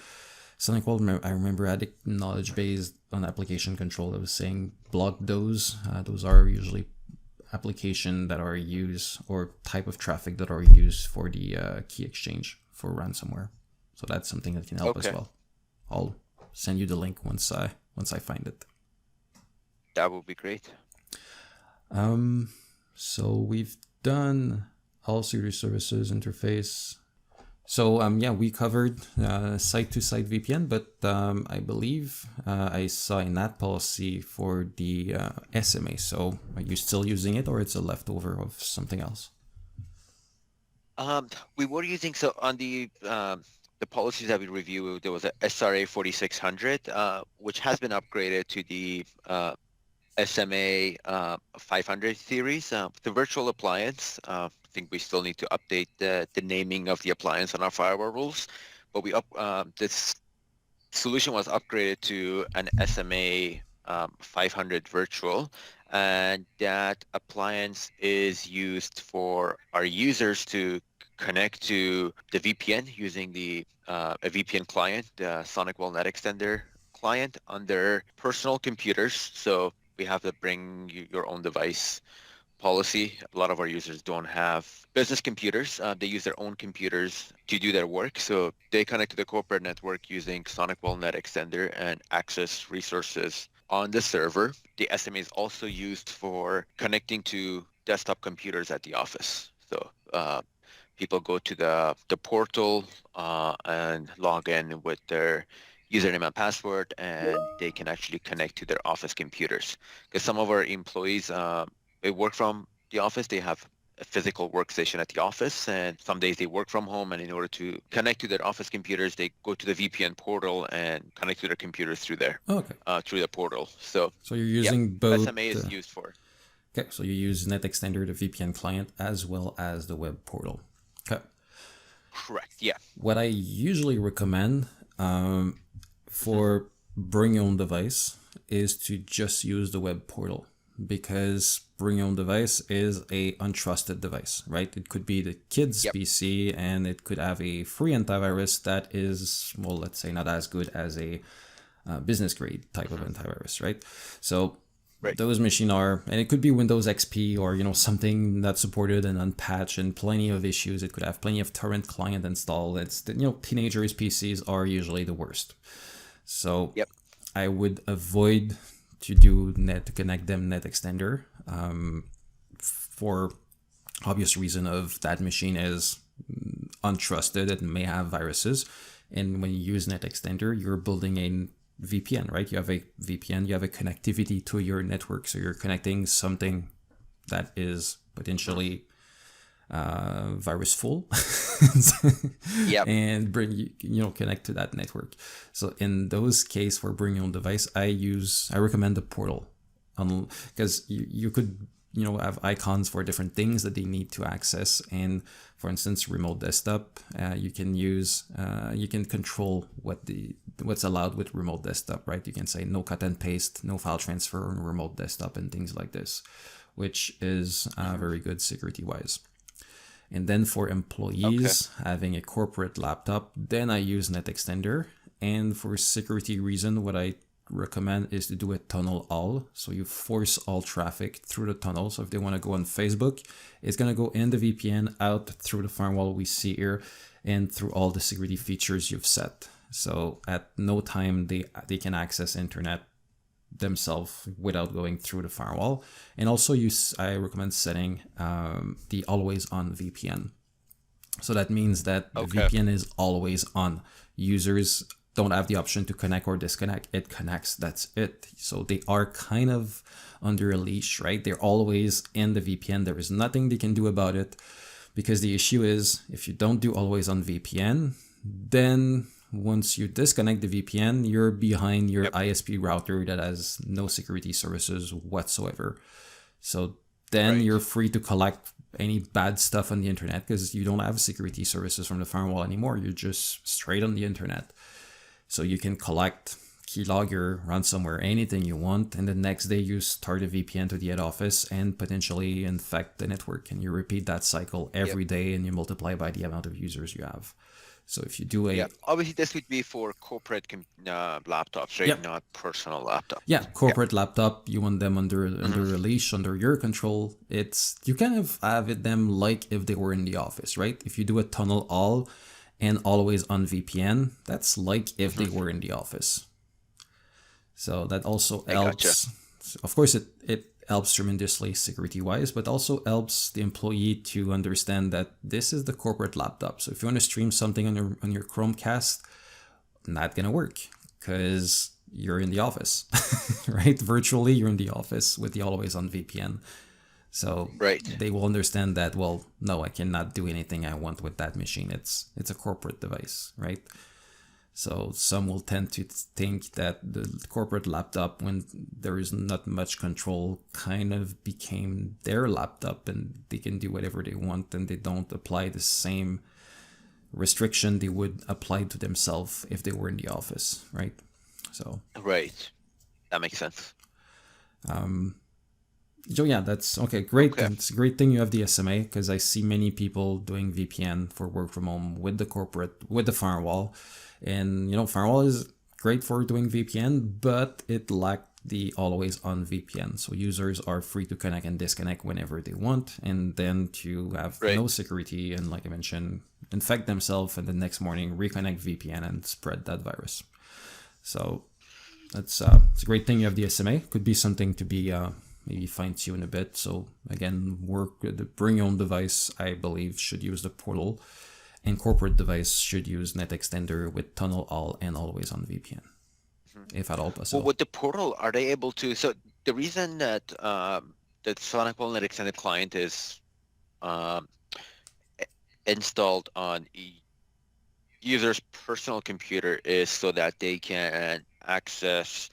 SonicWall, I remember had a knowledge base on application control that was saying block those. Those are usually application that are used, or type of traffic that are used for the key exchange for ransomware. So that's something that can help as well. I'll send you the link once I find it. That would be great. So we've done all security services interface. So yeah, we covered site-to-site VPN, but I believe I saw a NAT policy for the SMA. So are you still using it, or it's a leftover of something else? We were using, so on the policies that we reviewed, there was a SRA 4600, which has been upgraded to the SMA 500 series. The virtual appliance, I think we still need to update the naming of the appliance on our firewall rules, but this solution was upgraded to an SMA 500 virtual, and that appliance is used for our users to connect to the VPN using a VPN client, the SonicWall Net Extender client, on their personal computers. So we have the bring your own device policy. A lot of our users don't have business computers. They use their own computers to do their work. So they connect to the corporate network using SonicWall Net Extender and access resources on the server. The SMA is also used for connecting to desktop computers at the office. So people go to the portal and log in with their username and password, and they can actually connect to their office computers. Because some of our employees, they work from the office, they have a physical workstation at the office, and some days they work from home, and in order to connect to their office computers, they go to the VPN portal and connect to their computers through there, Okay. through the portal. So you're yeah, using both. SMA is used for. Okay, so you use Net Extender, the VPN client, as well as the web portal. Okay. Correct. Yeah. What I usually recommend for bring your own device is to just use the web portal, because bring your own device is a untrusted device, right? It could be the kid's PC, and it could have a free antivirus that is, well, let's say not as good as a business grade type of antivirus, right? So those machines are, and it could be Windows XP or, something that's supported and unpatched and plenty of issues. It could have plenty of torrent client installed. It's, teenagers' PCs are usually the worst. So I would avoid to connect them Net Extender for obvious reason of that machine is untrusted. It may have viruses. And when you use Net Extender, you're building a VPN, right? You have a VPN, you have a connectivity to your network. So you're connecting something that is potentially virusful and bring connect to that network. So in those cases for bring your own device, I recommend the portal, because you could have icons for different things that they need to access. And for instance, remote desktop, you can control what's allowed with remote desktop, right? You can say no cut and paste, no file transfer on remote desktop and things like this, which is very good security wise. And then for employees having a corporate laptop, then I use Net Extender. And for security reason, what I recommend is to do a tunnel all. So you force all traffic through the tunnel. So if they want to go on Facebook, it's going to go in the VPN, out through the firewall we see here, and through all the security features you've set. So at no time they can access internet themselves without going through the firewall. And also I recommend setting the always on VPN. So that means that the VPN is always on. Users don't have the option to connect or disconnect. It connects, that's it. So they are kind of under a leash, right? They're always in the VPN. There is nothing they can do about it, because the issue is if you don't do always on VPN, then once you disconnect the VPN, you're behind your ISP router that has no security services whatsoever. So then you're free to collect any bad stuff on the internet, because you don't have security services from the firewall anymore. You're just straight on the internet. So you can collect keylogger, ransomware, anything you want, and the next day you start a VPN to the head office and potentially infect the network. And you repeat that cycle every day, and you multiply by the amount of users you have. So if you do obviously this would be for corporate laptops, right? Not personal laptops. Yeah, corporate laptop, you want them under a leash, under your control. You kind of have them like if they were in the office, right? If you do a tunnel all and always on VPN, that's like if they were in the office. So that also helps. Of course, it helps tremendously security-wise, but also helps the employee to understand that this is the corporate laptop. So if you want to stream something on your Chromecast, not gonna work because you're in the office, right? Virtually, you're in the office with the always on VPN. So they will understand that, well, no, I cannot do anything I want with that machine. It's a corporate device, right? So some will tend to think that the corporate laptop, when there is not much control, kind of became their laptop and they can do whatever they want, and they don't apply the same restriction they would apply to themselves if they were in the office, right? So that makes sense. So yeah, that's okay. Great. It's a great thing you have the SMA, because I see many people doing VPN for work from home with the firewall. And firewall is great for doing VPN, but it lacked the always on VPN. So users are free to connect and disconnect whenever they want, and then to have no security and, like I mentioned, infect themselves and the next morning reconnect VPN and spread that virus. So it's a great thing you have the SMA. Could be something to be maybe fine-tune a bit. So again, bring your own device, I believe, should use the portal, and corporate device should use Net Extender with tunnel all and always on VPN, if at all possible. Well, with the portal, are they able to? So the reason that the SonicWall Net Extended client is installed on a user's personal computer is so that they can access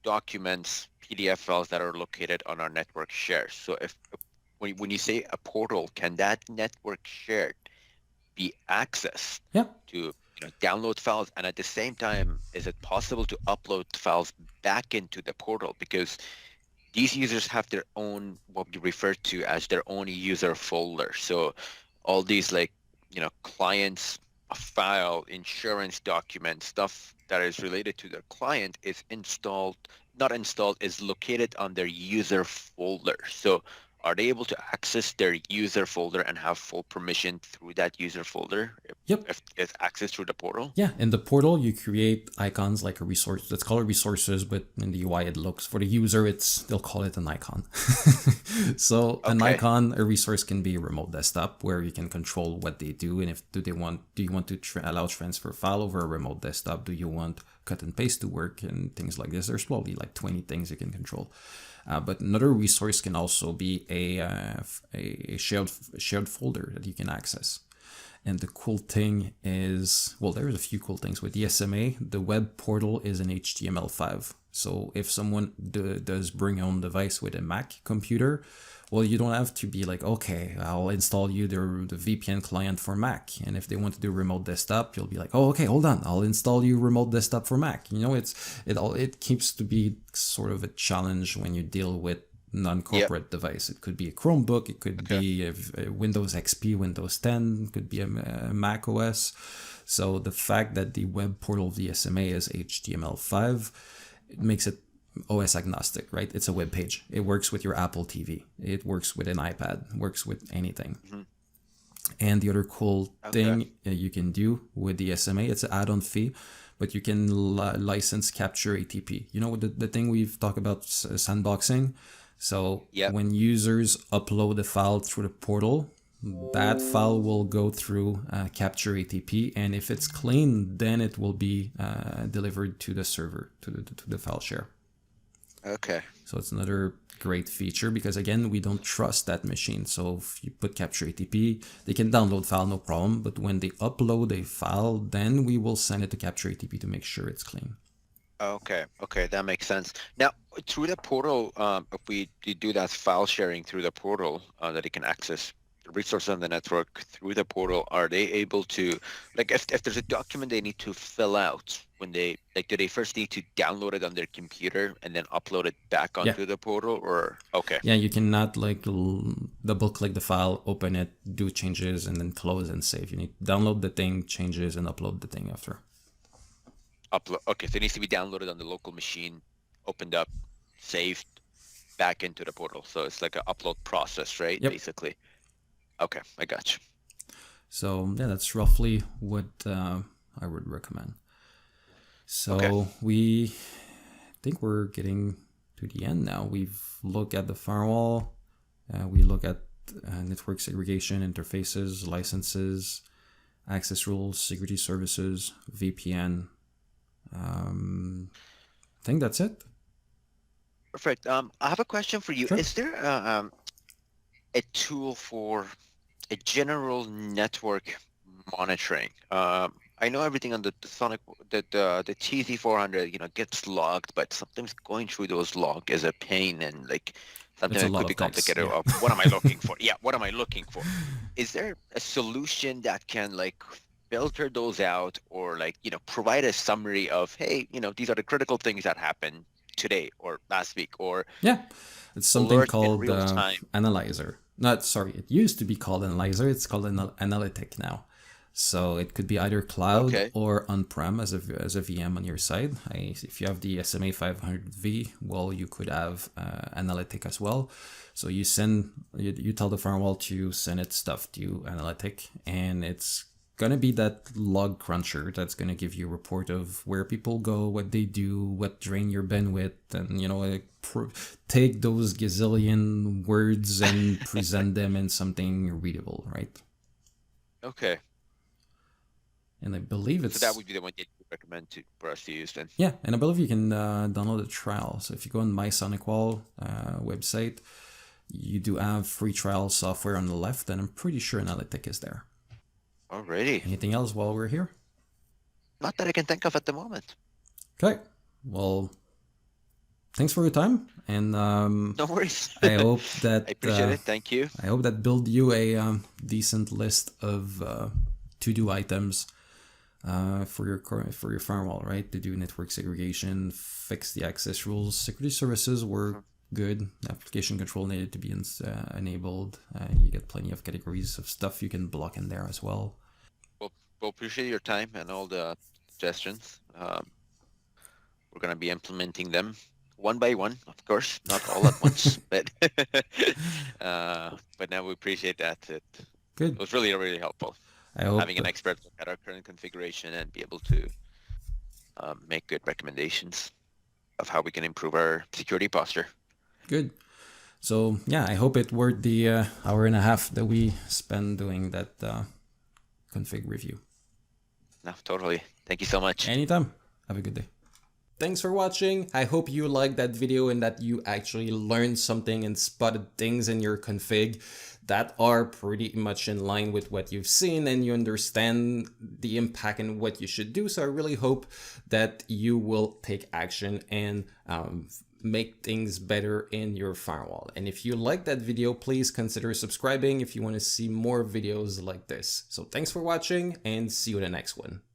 documents, PDF files that are located on our network shares. So if when you say a portal, can that network share be accessed Yeah. to download files, and at the same time, is it possible to upload files back into the portal? Because these users have their own, what we refer to as their own user folder. So all these clients file, insurance documents, stuff that is related to the client is not installed, is located on their user folder. So are they able to access their user folder and have full permission through that user folder Yep. if it's access through the portal? Yeah, in the portal, you create icons like a resource. Let's call it resources, but in the UI, it looks, for the user, they'll call it an icon. So an icon, a resource can be a remote desktop where you can control what they do. And do you want to allow transfer file over a remote desktop? Do you want cut and paste to work and things like this? There's probably like 20 things you can control. But another resource can also be a shared folder that you can access. And the cool thing is, well, there's a few cool things with the SMA. The web portal is in HTML5. So if someone does bring their own device with a Mac computer, well, you don't have to be like, okay, I'll install you the VPN client for Mac. And if they want to do remote desktop, you'll be like, oh, okay, hold on, I'll install you remote desktop for Mac. It keeps to be sort of a challenge when you deal with non-corporate device. It could be a Chromebook, it could be a Windows XP, Windows 10, it could be a Mac OS. So the fact that the web portal of the SMA is HTML5, it makes it OS agnostic, right? It's a web page. It works with your Apple TV. It works with an iPad. It works with anything. Mm-hmm. And the other cool thing you can do with the SMA, it's an add-on fee, but you can license capture ATP. You know, the thing we've talked about, sandboxing. So when users upload a file through the portal, that file will go through capture ATP, and if it's clean, then it will be delivered to the server, to the file share. Okay. So it's another great feature because, again, we don't trust that machine. So if you put capture ATP, they can download file, no problem. But when they upload a file, then we will send it to capture ATP to make sure it's clean. Okay, that makes sense. Now, through the portal, if we do that file sharing through the portal, that it can access the resources on the network through the portal, are they able to, like, if there's a document they need to fill out, when they, like, do they first need to download it on their computer and then upload it back onto the portal, or? Okay. Yeah, you cannot, like, double click the file, open it, do changes, and then close and save. You need to download the thing, changes, and upload the thing after. Okay, so it needs to be downloaded on the local machine, opened up, saved, back into the portal. So it's like an upload process, right? Yep. Basically. Okay, I got you. So yeah, that's roughly what I would recommend. So we think we're getting to the end now. We've looked at the firewall. We look at network segregation, interfaces, licenses, access rules, security services, VPN. I think that's it. Perfect. I have a question for you. Sure. Is there a tool for a general network monitoring? I know everything on the Sonic, the TZ400, gets logged, but sometimes going through those logs is a pain, and like sometimes it could be complicated. Of what am I looking for? Yeah, what am I looking for? Is there a solution that can like filter those out, or like provide a summary of, hey, these are the critical things that happened today or last week, or it's something called analyzer. It used to be called analyzer. It's called an analytic now. So it could be either cloud or on-prem as a VM on your side. If you have the SMA 500V, well, you could have analytic as well. So you tell the firewall to send it stuff to analytic, and it's going to be that log cruncher that's going to give you a report of where people go, what they do, what drain your bandwidth, and take those gazillion words and present them in something readable, right? Okay. And I believe so that would be the one that you recommend for us to use then. Yeah, and I believe you can download a trial. So if you go on my SonicWall website, You do have free trial software on the left, and I'm pretty sure Analytic is there. Alrighty. Anything else while we're here? Not that I can think of at the moment. Okay. Well, thanks for your time, and No worries. I hope that I appreciate it. Thank you. I hope that build you a decent list of to-do items for your firewall, right? To do network segregation, fix the access rules. Security services were good. Application control needed to be enabled. You get plenty of categories of stuff you can block in there as well. We'll appreciate your time and all the suggestions. We're going to be implementing them one by one, of course, not all at once, but now we appreciate that. Good. It was really, really helpful. I hope having an expert look at our current configuration and be able to make good recommendations of how we can improve our security posture. Good. So yeah, I hope it worth the hour and a half that we spent doing that config review. No, totally. Thank you so much. Anytime. Have a good day. Thanks for watching. I hope you liked that video and that you actually learned something and spotted things in your config that are pretty much in line with what you've seen, and you understand the impact and what you should do. So I really hope that you will take action and make things better in your firewall. And if you like that video, please consider subscribing if you want to see more videos like this. So thanks for watching, and see you in the next one.